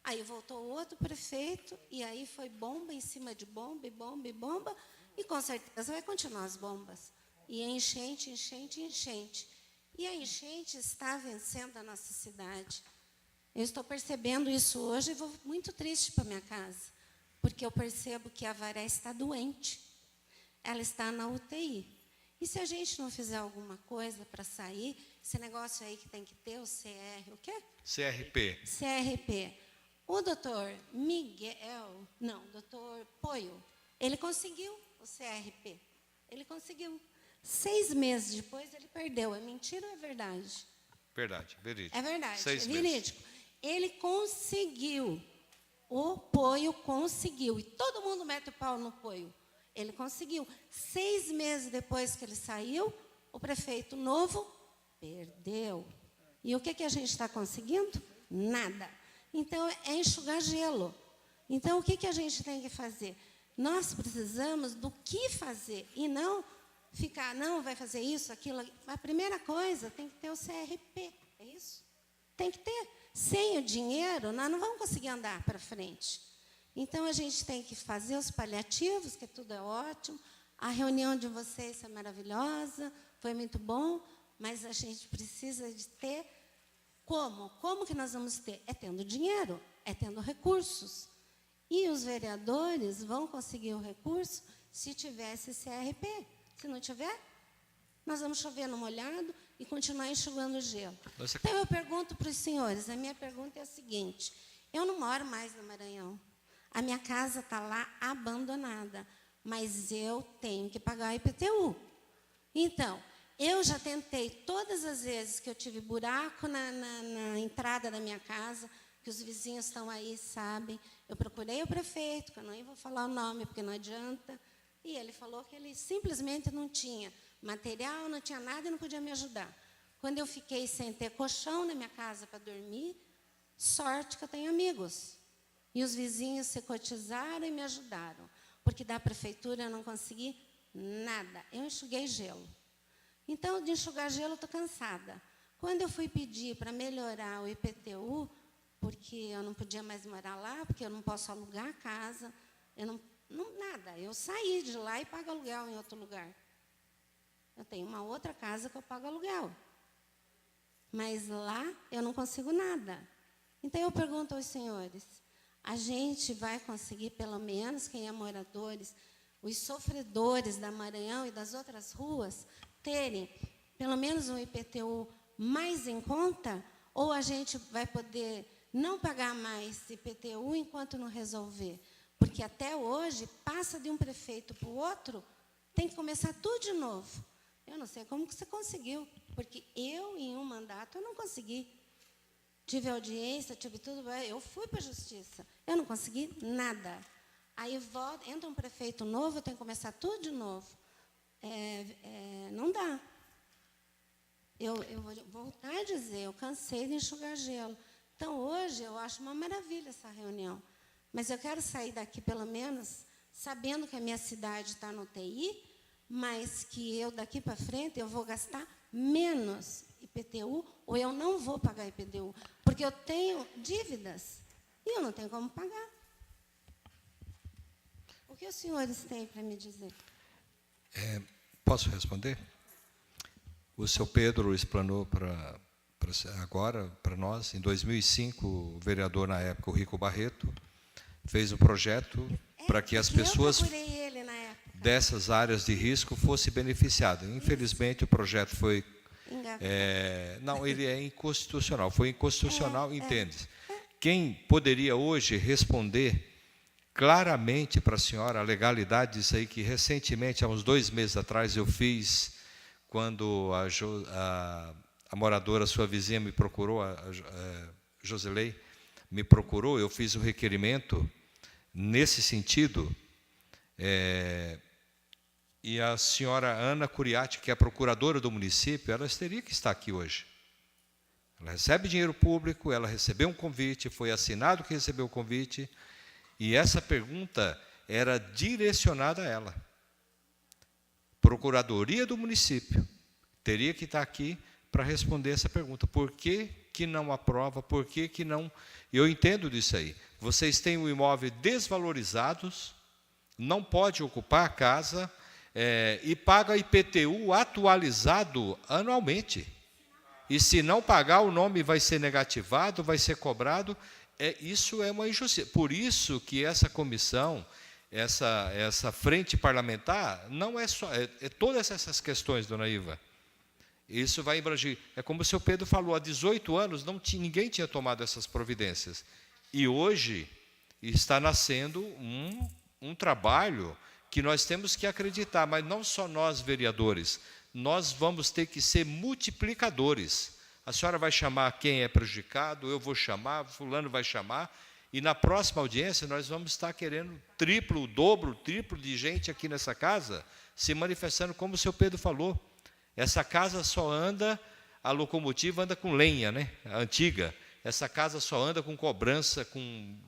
Aí voltou outro prefeito, e aí foi bomba em cima de bomba, e bomba, e bomba, e com certeza vai continuar as bombas. E enchente, enchente, enchente. E a enchente está vencendo a nossa cidade. Eu estou percebendo isso hoje e vou muito triste para minha casa, porque eu percebo que a Varé está doente. Ela está na UTI. E se a gente não fizer alguma coisa para sair, esse negócio aí que tem que ter, o o quê? CRP. CRP. O doutor doutor Poio, ele conseguiu o CRP. Ele conseguiu. 6 meses depois, ele perdeu. É mentira ou é verdade? Verdade, verídico. É verdade, 6 é meses. verídico. Ele conseguiu. O Poio conseguiu. E todo mundo mete o pau no Poio. Ele conseguiu. 6 meses depois que ele saiu, o prefeito novo perdeu. E o que a gente está conseguindo? Nada. Então, é enxugar gelo. Então, o que a gente tem que fazer? Nós precisamos do que fazer e não ficar, não, vai fazer isso, aquilo. A primeira coisa, tem que ter o CRP, é isso? Tem que ter. Sem o dinheiro, nós não vamos conseguir andar para frente. Então, a gente tem que fazer os paliativos, que tudo é ótimo. A reunião de vocês é maravilhosa, foi muito bom, mas a gente precisa de ter como? Como que nós vamos ter? É tendo dinheiro, é tendo recursos. E os vereadores vão conseguir o recurso se tivesse CRP. Se não tiver, nós vamos chover no molhado e continuar enxugando o gelo. Então, eu pergunto para os senhores, a minha pergunta é a seguinte: eu não moro mais no Maranhão. A minha casa está lá abandonada, mas eu tenho que pagar a IPTU. Então, eu já tentei todas as vezes que eu tive buraco na entrada da minha casa, que os vizinhos estão aí, sabem. Eu procurei o prefeito, que eu não vou falar o nome, porque não adianta, e ele falou que ele simplesmente não tinha material, não tinha nada e não podia me ajudar. Quando eu fiquei sem ter colchão na minha casa para dormir, sorte que eu tenho amigos. E os vizinhos se cotizaram e me ajudaram, porque da prefeitura eu não consegui nada. Eu enxuguei gelo. Então, de enxugar gelo, eu estou cansada. Quando eu fui pedir para melhorar o IPTU, porque eu não podia mais morar lá, porque eu não posso alugar a casa, eu nada. Eu saí de lá e pago aluguel em outro lugar. Eu tenho uma outra casa que eu pago aluguel. Mas lá eu não consigo nada. Então, eu pergunto aos senhores, a gente vai conseguir, pelo menos, quem é moradores, os sofredores da Maranhão e das outras ruas, terem pelo menos um IPTU mais em conta, ou a gente vai poder não pagar mais IPTU enquanto não resolver? Porque até hoje, passa de um prefeito para o outro, tem que começar tudo de novo. Eu não sei como que você conseguiu, porque eu, em um mandato, eu não consegui. Tive audiência, tive tudo, eu fui para a justiça, eu não consegui nada. Aí entra um prefeito novo, eu tenho que começar tudo de novo. Não dá. Eu vou voltar a dizer, eu cansei de enxugar gelo. Então, hoje, eu acho uma maravilha essa reunião. Mas eu quero sair daqui, pelo menos, sabendo que a minha cidade está no TI, mas que eu, daqui para frente, eu vou gastar menos IPTU, ou eu não vou pagar IPTU, porque eu tenho dívidas e eu não tenho como pagar. O que os senhores têm para me dizer? Posso responder? O seu Pedro explanou agora para nós. Em 2005, o vereador, na época, o Rico Barreto, fez um projeto para que as pessoas dessas áreas de risco fossem beneficiadas. Infelizmente, o projeto foi... não, ele é inconstitucional. Foi inconstitucional, entende? Quem poderia hoje responder claramente para a senhora a legalidade disso aí, que recentemente, há uns 2 meses atrás, eu fiz, quando a moradora, sua vizinha, me procurou, a Josilei, me procurou, eu fiz um requerimento nesse sentido, e a senhora Ana Curiati, que é a procuradora do município, ela teria que estar aqui hoje. Ela recebe dinheiro público, ela recebeu um convite, foi assinado que recebeu o convite, e essa pergunta era direcionada a ela. Procuradoria do município teria que estar aqui para responder essa pergunta. Por que que não aprova? Por que que não... Eu entendo disso aí. Vocês têm um imóvel desvalorizados, não pode ocupar a casa, e paga IPTU atualizado anualmente. E se não pagar, o nome vai ser negativado, vai ser cobrado. Isso é uma injustiça. Por isso que essa comissão, essa frente parlamentar, não é só... todas essas questões, dona Iva. Isso vai abranger. É como o seu Pedro falou, há 18 anos ninguém tinha tomado essas providências. E hoje está nascendo um trabalho que nós temos que acreditar, mas não só nós, vereadores, nós vamos ter que ser multiplicadores. A senhora vai chamar quem é prejudicado, eu vou chamar, fulano vai chamar, e na próxima audiência nós vamos estar querendo triplo, dobro, triplo de gente aqui nessa casa, se manifestando, como o seu Pedro falou. Essa casa só anda, a locomotiva anda com lenha, né? A antiga. Essa casa só anda com cobrança,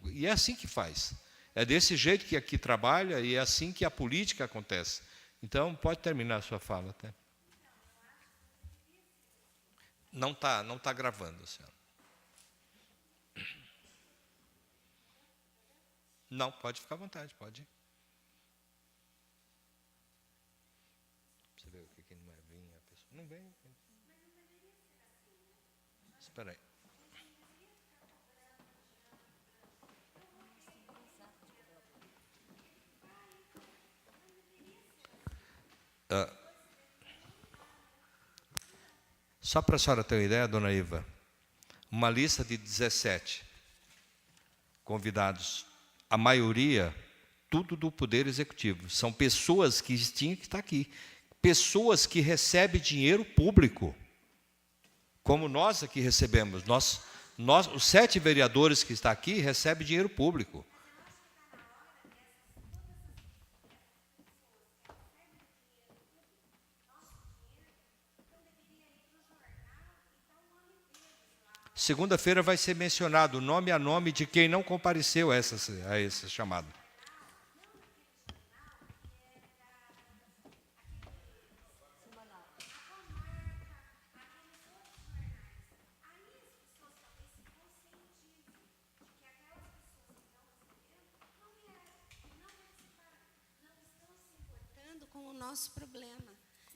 e é assim que faz. É desse jeito que aqui trabalha e é assim que a política acontece. Então, pode terminar a sua fala até. Não tá gravando, senhora. Não, pode ficar à vontade, pode ir. Você vê o que não vai vir a pessoa. Não vem. Espera aí. Só para a senhora ter uma ideia, dona Iva, uma lista de 17 convidados, a maioria, tudo do Poder Executivo. São pessoas que tinham que estar aqui, pessoas que recebem dinheiro público, como nós aqui recebemos. Os 7 vereadores que estão aqui recebem dinheiro público. Segunda-feira vai ser mencionado nome a nome de quem não compareceu a esse chamado. Com o nosso problema.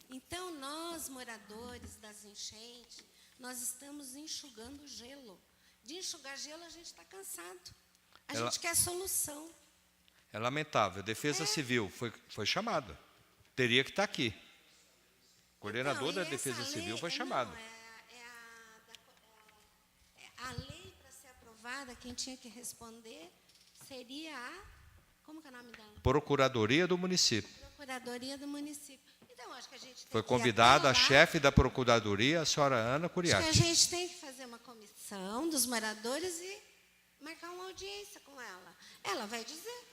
Então, nós, moradores das enchentes, nós estamos enxugando gelo. De enxugar gelo, a gente está cansado. A gente quer solução. É lamentável. Defesa Civil foi chamada. Teria que estar aqui. O coordenador da Defesa Civil foi chamado. A lei, para ser aprovada, quem tinha que responder seria a... Como que é o nome dela? Procuradoria do município. Procuradoria do município. Então, acho que a gente tem Foi convidada a chefe da Procuradoria, a senhora Ana Curiati. Acho que a gente tem que fazer uma comissão dos moradores e marcar uma audiência com ela. Ela vai dizer.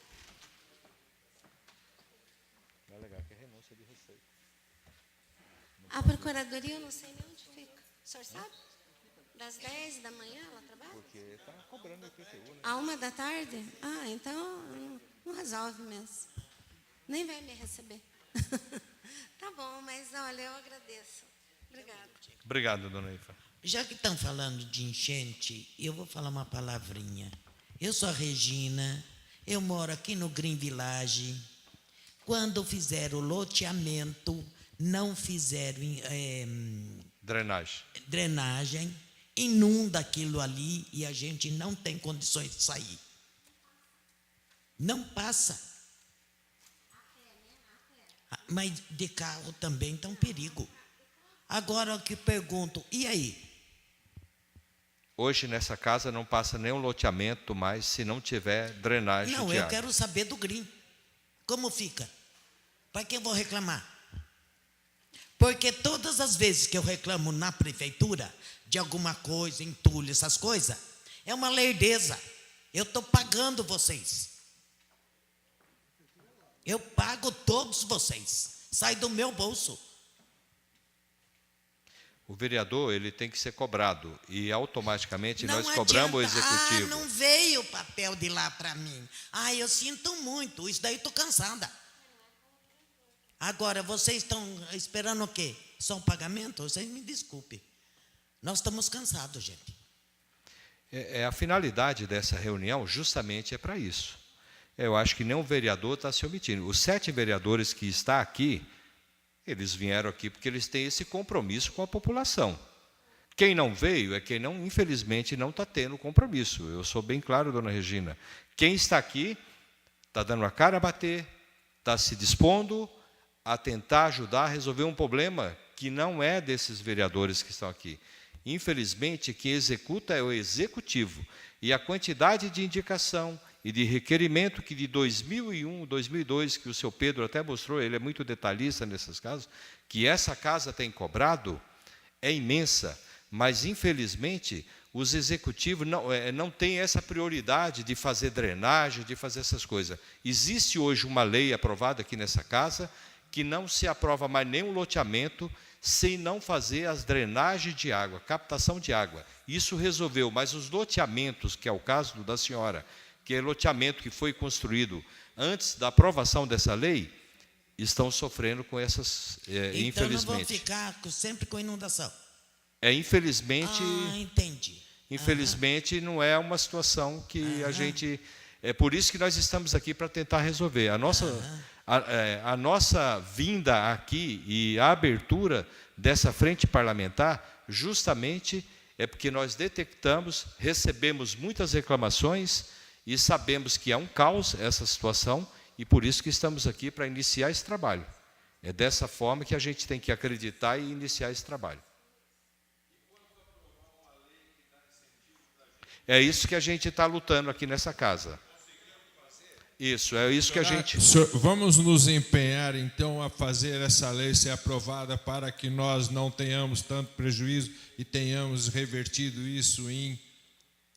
Vai alegar que é renúncia de receita. A Procuradoria, eu não sei nem onde fica. O senhor sabe? Das 10 da manhã ela trabalha? Porque está cobrando o IPTU, né? À 1 da tarde? Ah, então não resolve mesmo. Nem vai me receber. Tá bom, mas olha, eu agradeço. Obrigada. Obrigado, dona Iva. Já que estão falando de enchente, eu vou falar uma palavrinha. Eu sou a Regina, eu moro aqui no Green Village. Quando fizeram o loteamento, não fizeram drenagem, inunda aquilo ali e a gente não tem condições de sair. Não passa. Mas de carro também está um perigo. Agora eu que pergunto, e aí? Hoje nessa casa não passa nenhum loteamento mais se não tiver drenagem de água. Não, eu quero saber do Green. Como fica? Para quem eu vou reclamar? Porque todas as vezes que eu reclamo na prefeitura de alguma coisa, entulho, essas coisas, é uma lerdeza. Eu estou pagando vocês. Eu pago todos vocês. Sai do meu bolso. O vereador, ele tem que ser cobrado. E automaticamente não nós cobramos o executivo. Ah, não veio o papel de lá para mim. Ah, eu sinto muito. Isso daí estou cansada. Agora, vocês estão esperando o quê? Só um pagamento? Vocês me desculpem. Nós estamos cansados, gente. A finalidade dessa reunião justamente é para isso. Eu acho que nenhum vereador está se omitindo. Os 7 vereadores que estão aqui, eles vieram aqui porque eles têm esse compromisso com a população. Quem não veio é quem, não, infelizmente, não está tendo compromisso. Eu sou bem claro, dona Regina. Quem está aqui está dando a cara a bater, está se dispondo a tentar ajudar a resolver um problema que não é desses vereadores que estão aqui. Infelizmente, quem executa é o executivo. E a quantidade de indicação e de requerimento que de 2001, 2002, que o seu Pedro até mostrou, ele é muito detalhista nesses casos, que essa casa tem cobrado, é imensa. Mas, infelizmente, os executivos não têm essa prioridade de fazer drenagem, de fazer essas coisas. Existe hoje uma lei aprovada aqui nessa casa que não se aprova mais nenhum loteamento sem não fazer as drenagens de água, captação de água. Isso resolveu, mas os loteamentos, que é o caso da senhora, que é loteamento que foi construído antes da aprovação dessa lei, estão sofrendo com essas, infelizmente. Então não vão ficar sempre com inundação. Infelizmente. Entendi. Infelizmente, não é uma situação que a gente. É por isso que nós estamos aqui para tentar resolver. A nossa vinda aqui e a abertura dessa frente parlamentar, justamente é porque nós detectamos, recebemos muitas reclamações e sabemos que é um caos essa situação e por isso que estamos aqui para iniciar esse trabalho. É dessa forma que a gente tem que acreditar e iniciar esse trabalho. É isso que a gente está lutando aqui nessa casa. Isso, é isso que a gente... Vamos nos empenhar, então, a fazer essa lei ser aprovada para que nós não tenhamos tanto prejuízo e tenhamos revertido isso em...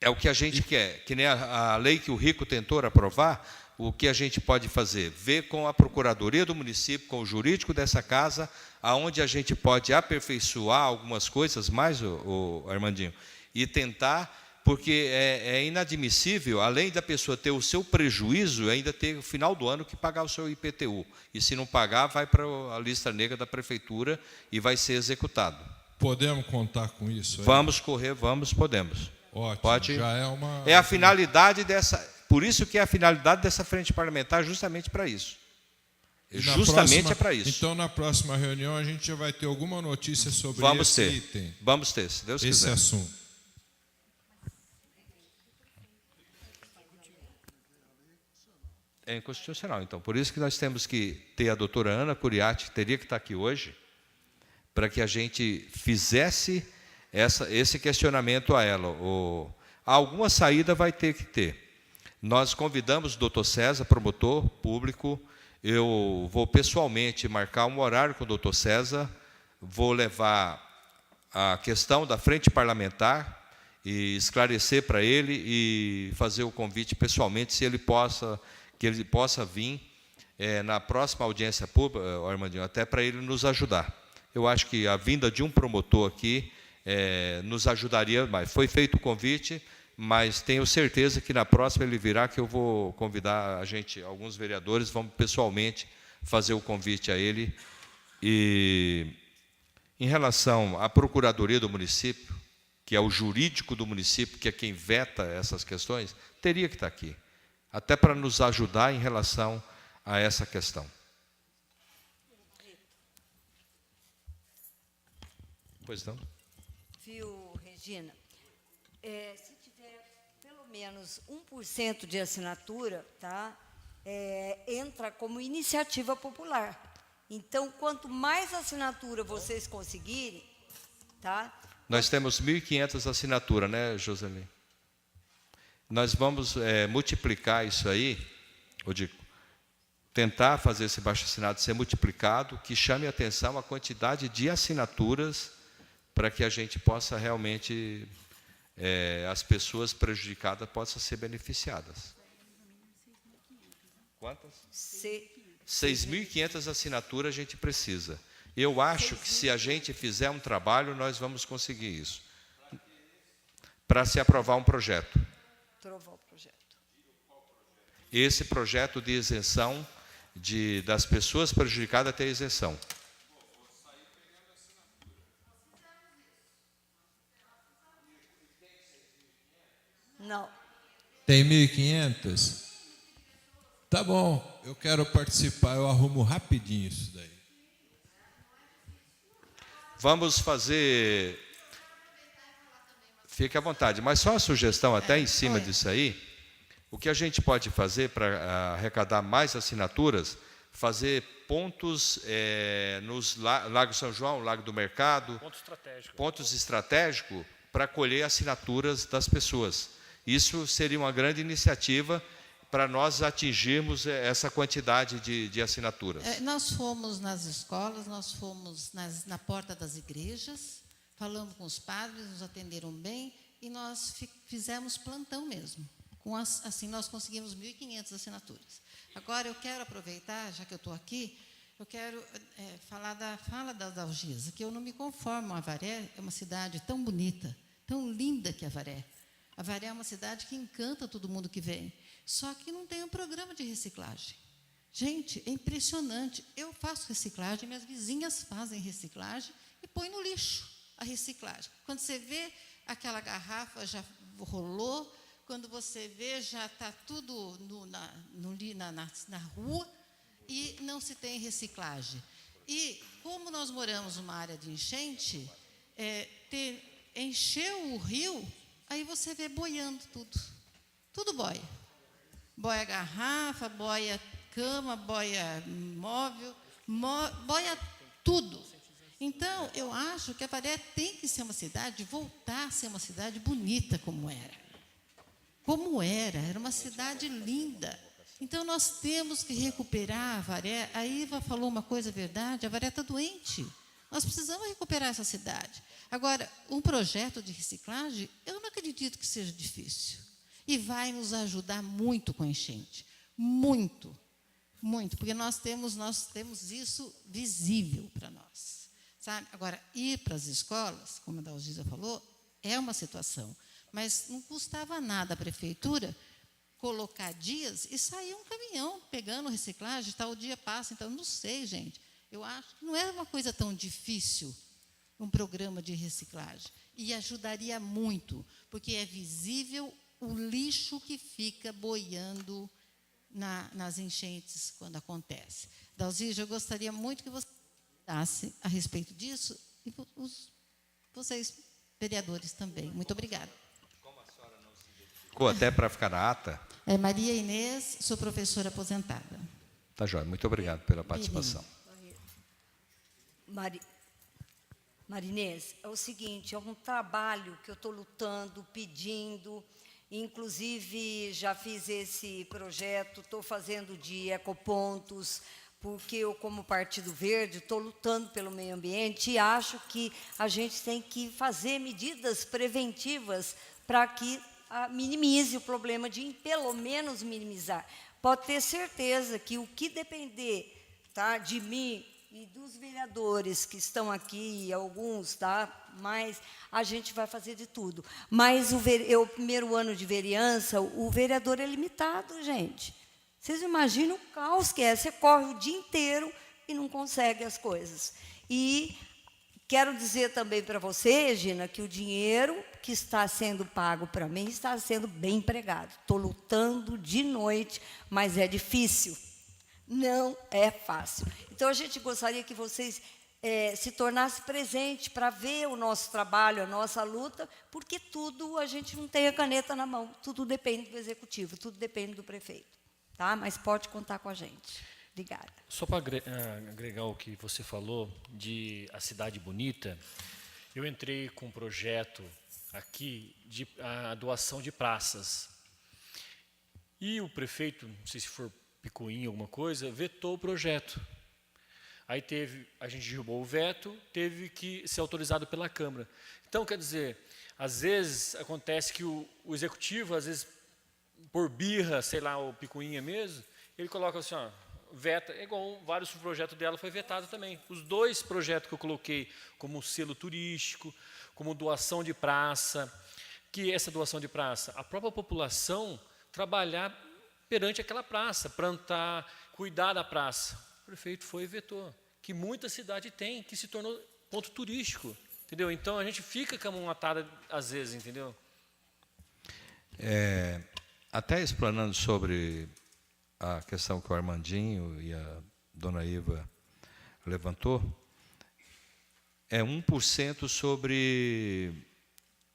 É o que a gente quer, que nem a lei que o Rico tentou aprovar, o que a gente pode fazer? Ver com a Procuradoria do município, com o jurídico dessa casa, aonde a gente pode aperfeiçoar algumas coisas mais, o Armandinho, e tentar... Porque é inadmissível, além da pessoa ter o seu prejuízo, ainda ter no final do ano que pagar o seu IPTU. E se não pagar, vai para a lista negra da prefeitura e vai ser executado. Podemos contar com isso? Vamos correr, podemos. Ótimo, pode, já é uma... É a finalidade dessa... Por isso que é a finalidade dessa frente parlamentar, justamente para isso. Justamente é para isso. Então, na próxima reunião, a gente já vai ter alguma notícia sobre esse item. Vamos ter, se Deus quiser. Esse assunto. É inconstitucional, então. Por isso que nós temos que ter a doutora Ana Curiati, que teria que estar aqui hoje, para que a gente fizesse esse questionamento a ela. Alguma saída vai ter que ter. Nós convidamos o doutor César, promotor público. Eu vou pessoalmente marcar um horário com o doutor César, vou levar a questão da frente parlamentar e esclarecer para ele e fazer o convite pessoalmente, se ele que ele possa vir na próxima audiência pública, Armandinho, até para ele nos ajudar. Eu acho que a vinda de um promotor aqui nos ajudaria mais. Foi feito o convite, mas tenho certeza que na próxima ele virá, que eu vou convidar alguns vereadores, vamos pessoalmente fazer o convite a ele. E em relação à Procuradoria do município, que é o jurídico do município, que é quem veta essas questões, teria que estar aqui, até para nos ajudar em relação a essa questão. Pois não? Viu, Regina? Se tiver pelo menos 1% de assinatura, tá? Entra como iniciativa popular. Então, quanto mais assinatura vocês conseguirem, tá? Nós temos 1.500 assinaturas, né, Joseli? Nós vamos multiplicar isso aí, Odico, tentar fazer esse abaixo-assinado ser multiplicado, que chame a atenção a quantidade de assinaturas para que a gente possa realmente, as pessoas prejudicadas possam ser beneficiadas. Quantas? 6.500 assinaturas a gente precisa. Eu acho que se a gente fizer um trabalho, nós vamos conseguir isso. Para se aprovar um projeto. Aprovar o projeto. Esse projeto de isenção das pessoas prejudicadas ter isenção. Não. Tem 1.500? Tá bom, eu quero participar, eu arrumo rapidinho isso daí. Vamos fazer... Fique à vontade, mas só uma sugestão até em cima disso aí. O que a gente pode fazer para arrecadar mais assinaturas, fazer pontos nos Lago São João, Lago do Mercado, pontos estratégicos para colher assinaturas das pessoas. Isso seria uma grande iniciativa para nós atingirmos essa quantidade de assinaturas. Nós fomos nas escolas, nós fomos na porta das igrejas, falamos com os padres, nos atenderam bem e nós fizemos plantão mesmo. Assim, nós conseguimos 1.500 assinaturas. Agora, eu quero aproveitar, já que eu estou aqui, eu quero falar da fala da Dalgisa, que eu não me conformo. Avaré é uma cidade tão bonita, tão linda que Avaré. Avaré é uma cidade que encanta todo mundo que vem, só que não tem um programa de reciclagem. Gente, é impressionante. Eu faço reciclagem, minhas vizinhas fazem reciclagem e põem no lixo a reciclagem. Quando você vê, aquela garrafa já rolou, quando você vê, já está tudo na rua e não se tem reciclagem. E, como nós moramos numa área de enchente, encheu o rio, aí você vê boiando tudo. Tudo boia. Boia garrafa, boia cama, boia móvel, boia tudo. Então, eu acho que Avaré tem que ser uma cidade, voltar a ser uma cidade bonita como era. Era uma cidade linda. Então, nós temos que recuperar a Avaré. A Iva falou uma coisa verdade, a Avaré está doente. Nós precisamos recuperar essa cidade. Agora, um projeto de reciclagem, eu não acredito que seja difícil. E vai nos ajudar muito com a enchente. Muito, muito, porque nós temos isso visível para nós. Sabe? Agora, ir para as escolas, como a Dalgisa falou, é uma situação. Mas não custava nada a prefeitura colocar dias e sair um caminhão pegando reciclagem, tal dia passa. Então, não sei, gente. Eu acho que não é uma coisa tão difícil um programa de reciclagem. E ajudaria muito, porque é visível o lixo que fica boiando nas enchentes quando acontece. Dalgisa, eu gostaria muito que você falasse a respeito disso e vocês, vereadores, também. Muito obrigada. Até para ficar na ata. Maria Inês, sou professora aposentada. Tá joia, muito obrigado pela participação. Marinês, é o seguinte, é um trabalho que eu estou lutando, pedindo, inclusive já fiz esse projeto, estou fazendo de ecopontos, porque eu, como Partido Verde, estou lutando pelo meio ambiente e acho que a gente tem que fazer medidas preventivas para que minimize o problema, de pelo menos minimizar. Pode ter certeza que o que depender, tá, de mim e dos vereadores que estão aqui, alguns, tá, mas a gente vai fazer de tudo. Mas o primeiro ano de vereança, o vereador é limitado, gente. Vocês imaginam o caos que é. Você corre o dia inteiro e não consegue as coisas. E quero dizer também para você, Regina, que o dinheiro que está sendo pago para mim está sendo bem empregado. Estou lutando de noite, mas é difícil. Não é fácil. Então, a gente gostaria que vocês se tornassem presentes para ver o nosso trabalho, a nossa luta, porque tudo, a gente não tem a caneta na mão. Tudo depende do executivo, tudo depende do prefeito. Tá? Mas pode contar com a gente. Obrigada. Só para agregar o que você falou de a cidade bonita, eu entrei com um projeto aqui de a doação de praças. E o prefeito, não sei se for picuinha, alguma coisa, vetou o projeto. Aí a gente derrubou o veto, teve que ser autorizado pela Câmara. Então, quer dizer, às vezes acontece que o executivo, às vezes, por birra, sei lá, o picuinha mesmo, ele coloca assim, ó, veta, é igual vários projetos dela foi vetado também. Os 2 projetos que eu coloquei como selo turístico, como doação de praça, que essa doação de praça, a própria população trabalhar perante aquela praça, plantar, cuidar da praça. O prefeito foi e vetou, que muita cidade tem, que se tornou ponto turístico, entendeu? Então, a gente fica com a mão atada às vezes, entendeu? Até explanando sobre a questão que o Armandinho e a dona Iva levantou, é 1% sobre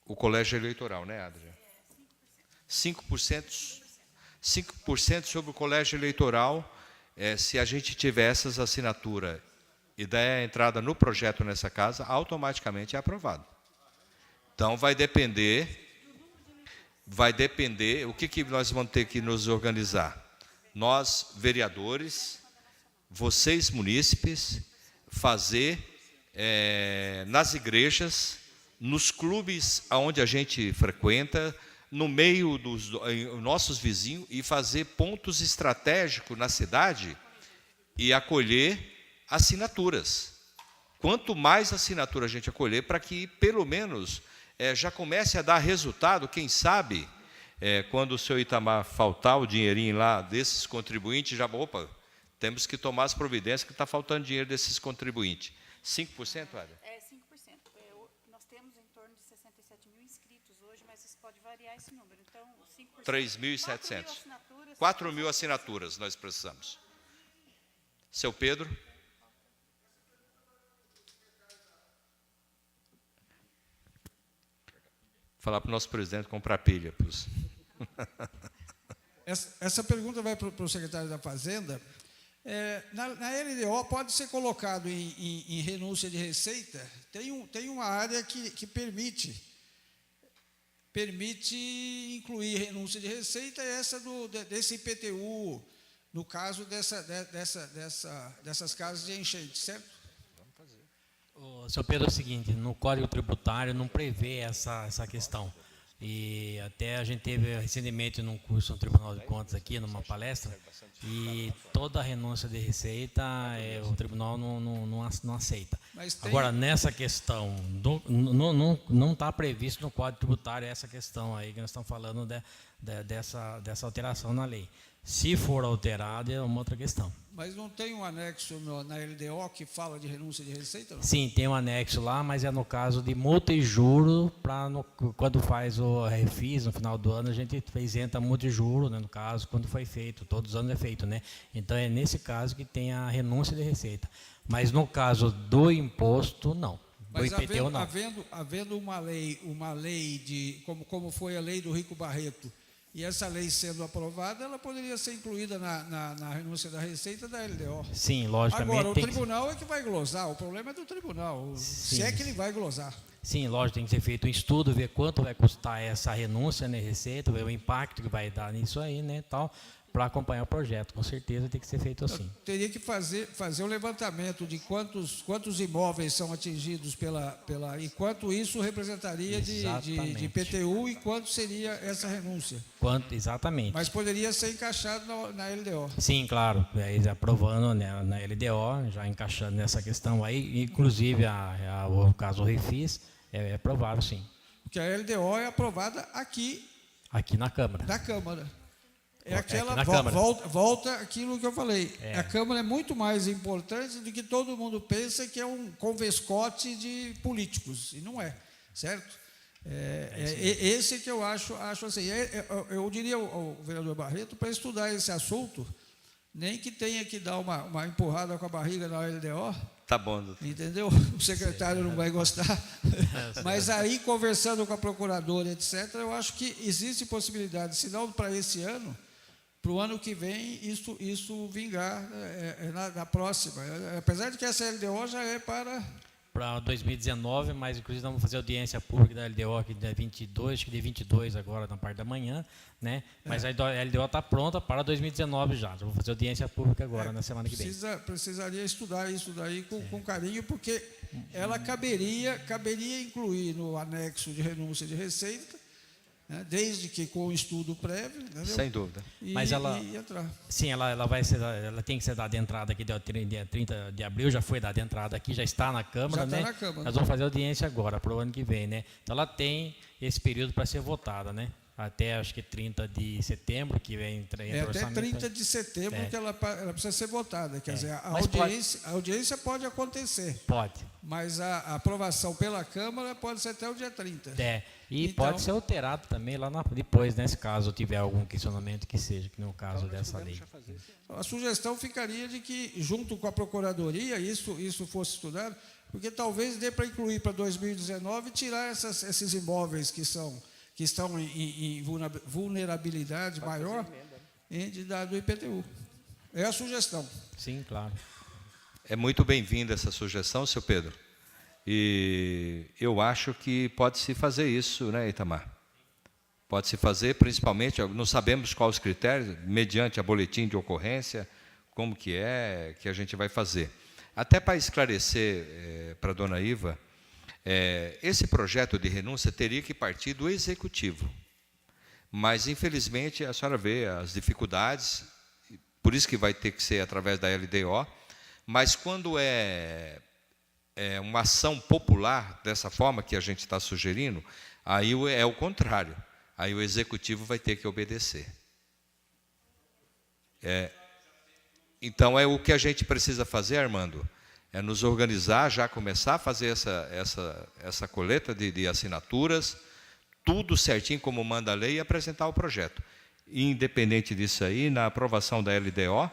o colégio eleitoral, né, Adria? 5% sobre o colégio eleitoral, se a gente tiver essas assinaturas e der a entrada no projeto nessa casa, automaticamente é aprovado. Então, vai depender, o que nós vamos ter que nos organizar? Nós, vereadores, vocês, munícipes, fazer nas igrejas, nos clubes onde a gente frequenta, no meio dos nossos vizinhos, e fazer pontos estratégicos na cidade e acolher assinaturas. Quanto mais assinatura a gente acolher, para que, pelo menos, já comece a dar resultado, quem sabe, quando o senhor Itamar faltar o dinheirinho lá desses contribuintes, já, opa, temos que tomar as providências, que está faltando dinheiro desses contribuintes. 5%, Ádia? 5%. Nós temos em torno de 67 mil inscritos hoje, mas isso pode variar esse número. Então, 5%. 3.700. 4.000 assinaturas nós precisamos. Seu Pedro? Falar para o nosso presidente comprar pilha. Essa pergunta vai para o secretário da Fazenda. Na LDO pode ser colocado em renúncia de receita, tem uma área que permite incluir renúncia de receita, essa desse IPTU, no caso dessas casas de enchente, certo? Senhor Pedro, é o seguinte, no Código Tributário não prevê essa questão. E até a gente teve recentemente num curso no Tribunal de Contas aqui, numa palestra, e toda a renúncia de receita o tribunal não aceita. Agora, nessa questão, não está previsto no Código Tributário essa questão aí que nós estamos falando dessa alteração na lei. Se for alterado, é uma outra questão. Mas não tem um anexo na LDO que fala de renúncia de receita? Não? Sim, tem um anexo lá, mas é no caso de multa e juro, quando faz o refis, no final do ano, a gente isenta multa e juro, né, no caso, quando foi feito, todos os anos é feito, né? Então, é nesse caso que tem a renúncia de receita. Mas no caso do imposto, não. Mas do IPTU, não. Havendo uma lei de como foi a lei do Rico Barreto, e essa lei sendo aprovada, ela poderia ser incluída na renúncia da receita da LDO. Sim, logicamente. Agora, o tribunal é que vai glosar, o problema é do tribunal, se é que ele vai glosar. Sim, lógico, tem que ser feito um estudo, ver quanto vai custar essa renúncia na receita, ver o impacto que vai dar nisso aí, né, tal, para acompanhar o projeto. Com certeza tem que ser feito assim. Eu teria que fazer um levantamento de quantos imóveis são atingidos e quanto isso representaria de IPTU e quanto seria essa renúncia. Exatamente. Mas poderia ser encaixado na LDO. Sim, claro, aprovando, né, na LDO, já encaixando nessa questão aí, inclusive o caso do refis, é provável, sim. Porque a LDO é aprovada aqui na Câmara. Da Câmara. Volta aquilo que eu falei. A Câmara é muito mais importante do que todo mundo pensa que é um convescote de políticos. E não é, certo? Esse que eu acho assim. Eu diria ao vereador Barreto para estudar esse assunto, nem que tenha que dar uma empurrada com a barriga na LDO. Tá bom, doutor. Entendeu? O secretário não vai gostar. Mas aí, conversando com a procuradora, etc., eu acho que existe possibilidade, se não para esse ano, para o ano que vem, isso vingar na próxima. Apesar de que essa LDO já é para 2019, mas inclusive vamos fazer audiência pública da LDO aqui dia 22, acho que dia 22 agora, na parte da manhã, né? Mas a LDO está pronta para 2019 já. Vamos fazer audiência pública agora, na semana que vem. Precisaria estudar isso daí com carinho, porque ela caberia incluir no anexo de renúncia de receita, né, desde que com o estudo prévio, entendeu? Sem dúvida. Mas ela tem que ser dada entrada aqui dia 30 de abril, já foi dada entrada aqui, já está na Câmara, né? Nós vamos fazer audiência agora para o ano que vem, né? Então ela tem esse período para ser votada, né? Até acho que 30 de setembro, que vem entre orçamento. Até 30 de setembro que ela precisa ser votada. Quer dizer, a audiência pode acontecer. Pode. Mas a aprovação pela Câmara pode ser até o dia 30. E então, pode ser alterado também lá depois, né, se caso tiver algum questionamento que seja, que no caso dessa lei. A sugestão ficaria de que, junto com a Procuradoria, isso fosse estudado, porque talvez dê para incluir para 2019 e tirar esses imóveis que estão em vulnerabilidade maior do IPTU. É a sugestão. Sim, claro. É muito bem-vinda essa sugestão, senhor Pedro. E eu acho que pode-se fazer isso, né, Itamar? Pode-se fazer, principalmente, não sabemos quais os critérios, mediante a boletim de ocorrência, como que a gente vai fazer. Até para esclarecer para a dona Iva, esse projeto de renúncia teria que partir do Executivo. Mas, infelizmente, a senhora vê as dificuldades, por isso que vai ter que ser através da LDO, mas quando é uma ação popular, dessa forma que a gente está sugerindo, aí é o contrário. Aí o Executivo vai ter que obedecer. Então, o que a gente precisa fazer, Armando, é nos organizar, já começar a fazer essa coleta de assinaturas, tudo certinho como manda a lei, e apresentar o projeto. Independente disso aí, na aprovação da LDO,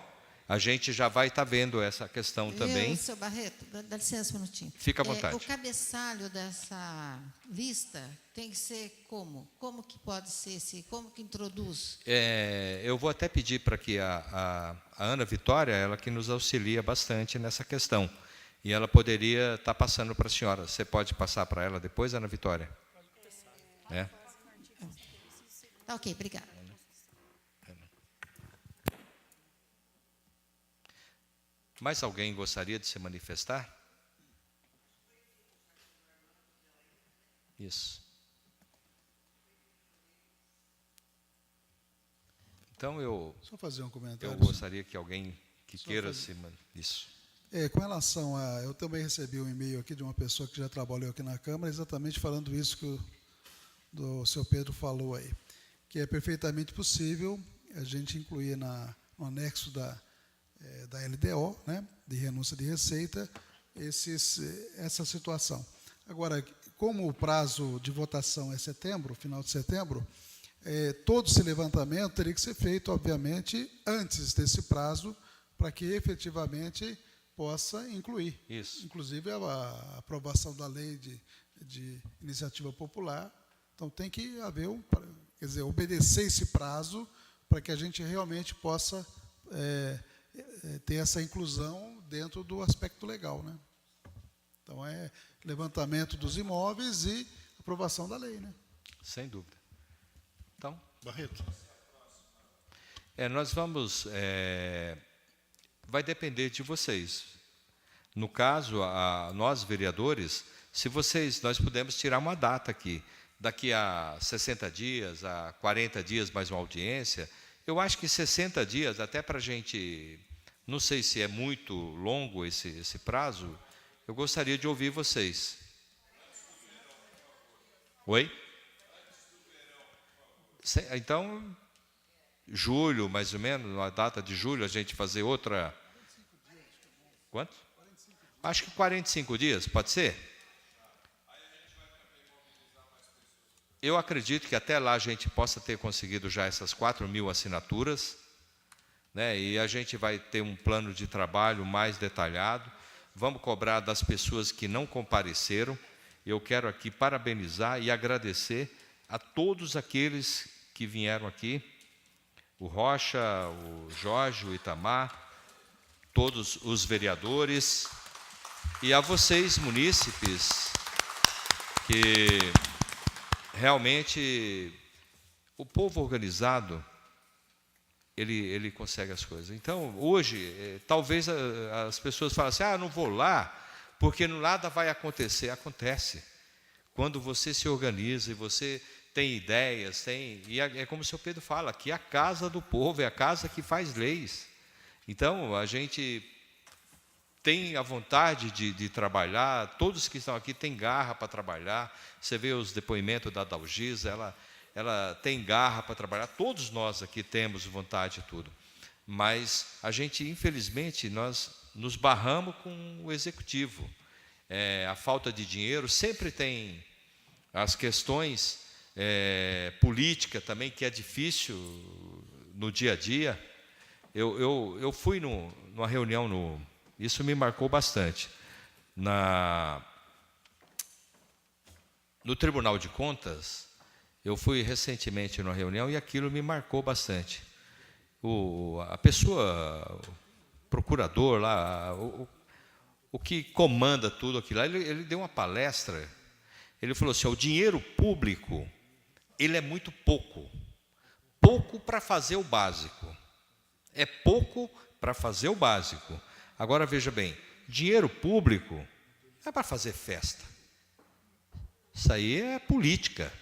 a gente já vai estar vendo essa questão também. Seu Barreto, dá licença um minutinho. Fica à vontade. O cabeçalho dessa lista tem que ser como? Como que pode ser, como que introduz? Eu vou até pedir para que a Ana Vitória, ela que nos auxilia bastante nessa questão, e ela poderia estar passando para a senhora. Você pode passar para ela depois, Ana Vitória? Tá ok, obrigada. Mais alguém gostaria de se manifestar? Isso. Então, Só fazer um comentário. eu gostaria que alguém que queira se... Isso. Com relação a... Eu também recebi um e-mail aqui de uma pessoa que já trabalhou aqui na Câmara, exatamente falando isso que o senhor Pedro falou aí, que é perfeitamente possível a gente incluir no anexo da LDO, né, de renúncia de receita, essa situação. Agora, como o prazo de votação é setembro, final de setembro, todo esse levantamento teria que ser feito, obviamente, antes desse prazo, para que efetivamente possa incluir. Isso. Inclusive a aprovação da lei de iniciativa popular. Então, tem que haver obedecer esse prazo para que a gente realmente possa ter essa inclusão dentro do aspecto legal, né? Então, levantamento dos imóveis e aprovação da lei, né? Sem dúvida. Então, Barreto. Nós vamos... vai depender de vocês. No caso, nós, vereadores, nós podemos tirar uma data aqui. Daqui a 60 dias, a 40 dias, mais uma audiência. Eu acho que 60 dias, até para a gente... Não sei se é muito longo esse prazo. Eu gostaria de ouvir vocês. Oi? Então, julho, mais ou menos, na data de julho, a gente fazer outra... Quanto? Acho que 45 dias, pode ser? Eu acredito que até lá a gente possa ter conseguido já essas 4.000 assinaturas, né? E a gente vai ter um plano de trabalho mais detalhado. Vamos cobrar das pessoas que não compareceram. Eu quero aqui parabenizar e agradecer a todos aqueles que vieram aqui, o Rocha, o Jorge, o Itamar, todos os vereadores, e a vocês, munícipes, que realmente o povo organizado, ele consegue as coisas. Então, hoje, talvez as pessoas falem assim, não vou lá, porque nada vai acontecer. Acontece. Quando você se organiza e você tem ideias, e é como o senhor Pedro fala, aqui é a casa do povo, é a casa que faz leis. Então, a gente tem a vontade de trabalhar, todos que estão aqui têm garra para trabalhar. Você vê os depoimentos da Dalgisa, ela tem garra para trabalhar, todos nós aqui temos vontade e tudo. Mas a gente, infelizmente, nós nos barramos com o executivo. A falta de dinheiro, sempre tem as questões política também, que é difícil no dia a dia. Eu fui numa reunião, isso me marcou bastante, no Tribunal de Contas. Eu fui recentemente numa reunião e aquilo me marcou bastante. A pessoa, o procurador lá, o que comanda tudo aquilo lá, ele deu uma palestra. Ele falou assim, o dinheiro público, ele é muito pouco. Pouco para fazer o básico. É pouco para fazer o básico. Agora, veja bem, dinheiro público não é para fazer festa. Isso aí é política.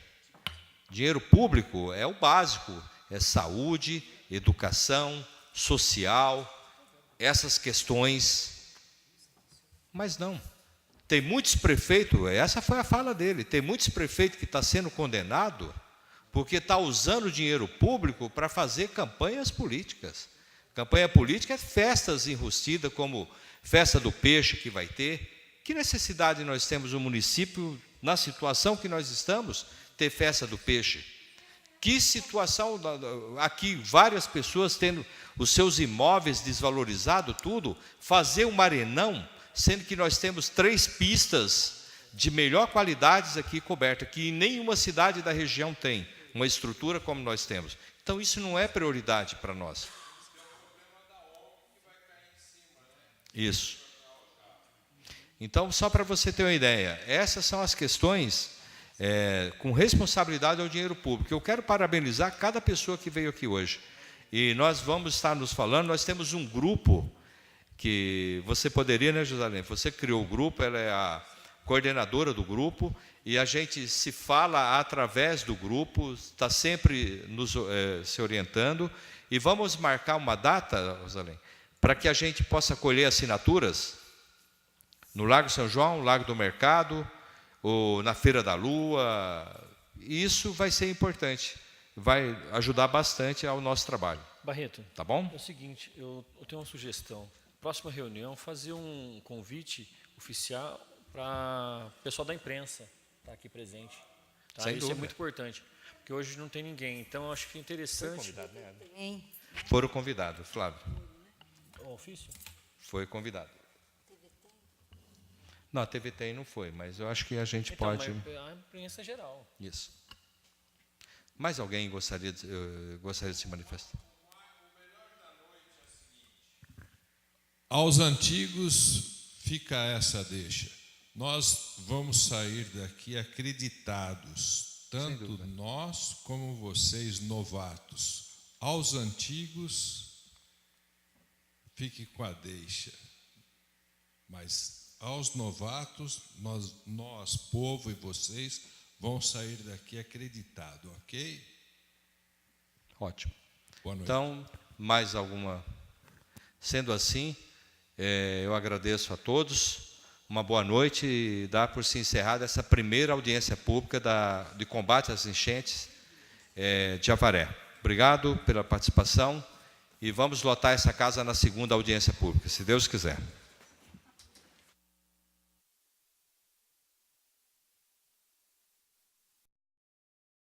Dinheiro público é o básico, é saúde, educação, social, essas questões. Mas não. Tem muitos prefeitos, essa foi a fala dele, tem muitos prefeitos que estão sendo condenados porque está usando dinheiro público para fazer campanhas políticas. Campanha política é festas enrustidas, como festa do peixe que vai ter. Que necessidade nós temos no município, na situação que nós estamos, ter festa do peixe? Que situação, aqui, várias pessoas tendo os seus imóveis desvalorizados, tudo, fazer um arenão, sendo que nós temos 3 pistas de melhor qualidade aqui coberta, que nenhuma cidade da região tem uma estrutura como nós temos. Então, isso não é prioridade para nós. Isso. Então, só para você ter uma ideia, essas são as questões com responsabilidade ao dinheiro público. Eu quero parabenizar cada pessoa que veio aqui hoje. E nós vamos estar nos falando, nós temos um grupo que você poderia, né, Josalene? Você criou o grupo, ela é a coordenadora do grupo, e a gente se fala através do grupo, está sempre se orientando, e vamos marcar uma data, Rosalene, para que a gente possa colher assinaturas no Lago São João, Lago do Mercado, ou na Feira da Lua. Isso vai ser importante, vai ajudar bastante ao nosso trabalho. Barreto, tá bom? É o seguinte, eu tenho uma sugestão. Próxima reunião, fazer um convite oficial para o pessoal da imprensa estar aqui presente. Tá? Sem Isso dúvida. é muito importante, porque hoje não tem ninguém. Então, eu acho que é interessante. Foi convidado, né? Foram convidados, Flávio. O ofício? Foi convidado. Não, a TV tem não foi, mas eu acho que a gente Então, pode... mas a imprensa geral. Isso. Mais alguém gostaria de se manifestar? Aos antigos fica essa deixa. Nós vamos sair daqui acreditados, tanto nós como vocês novatos. Aos antigos, fique com a deixa. Mas aos novatos, nós, povo e vocês, vão sair daqui acreditados, ok? Ótimo. Boa noite. Então, mais alguma? Sendo assim, eu agradeço a todos. Uma boa noite e dá por se encerrada essa primeira audiência pública de combate às enchentes de Avaré. Obrigado pela participação e vamos lotar essa casa na segunda audiência pública, se Deus quiser.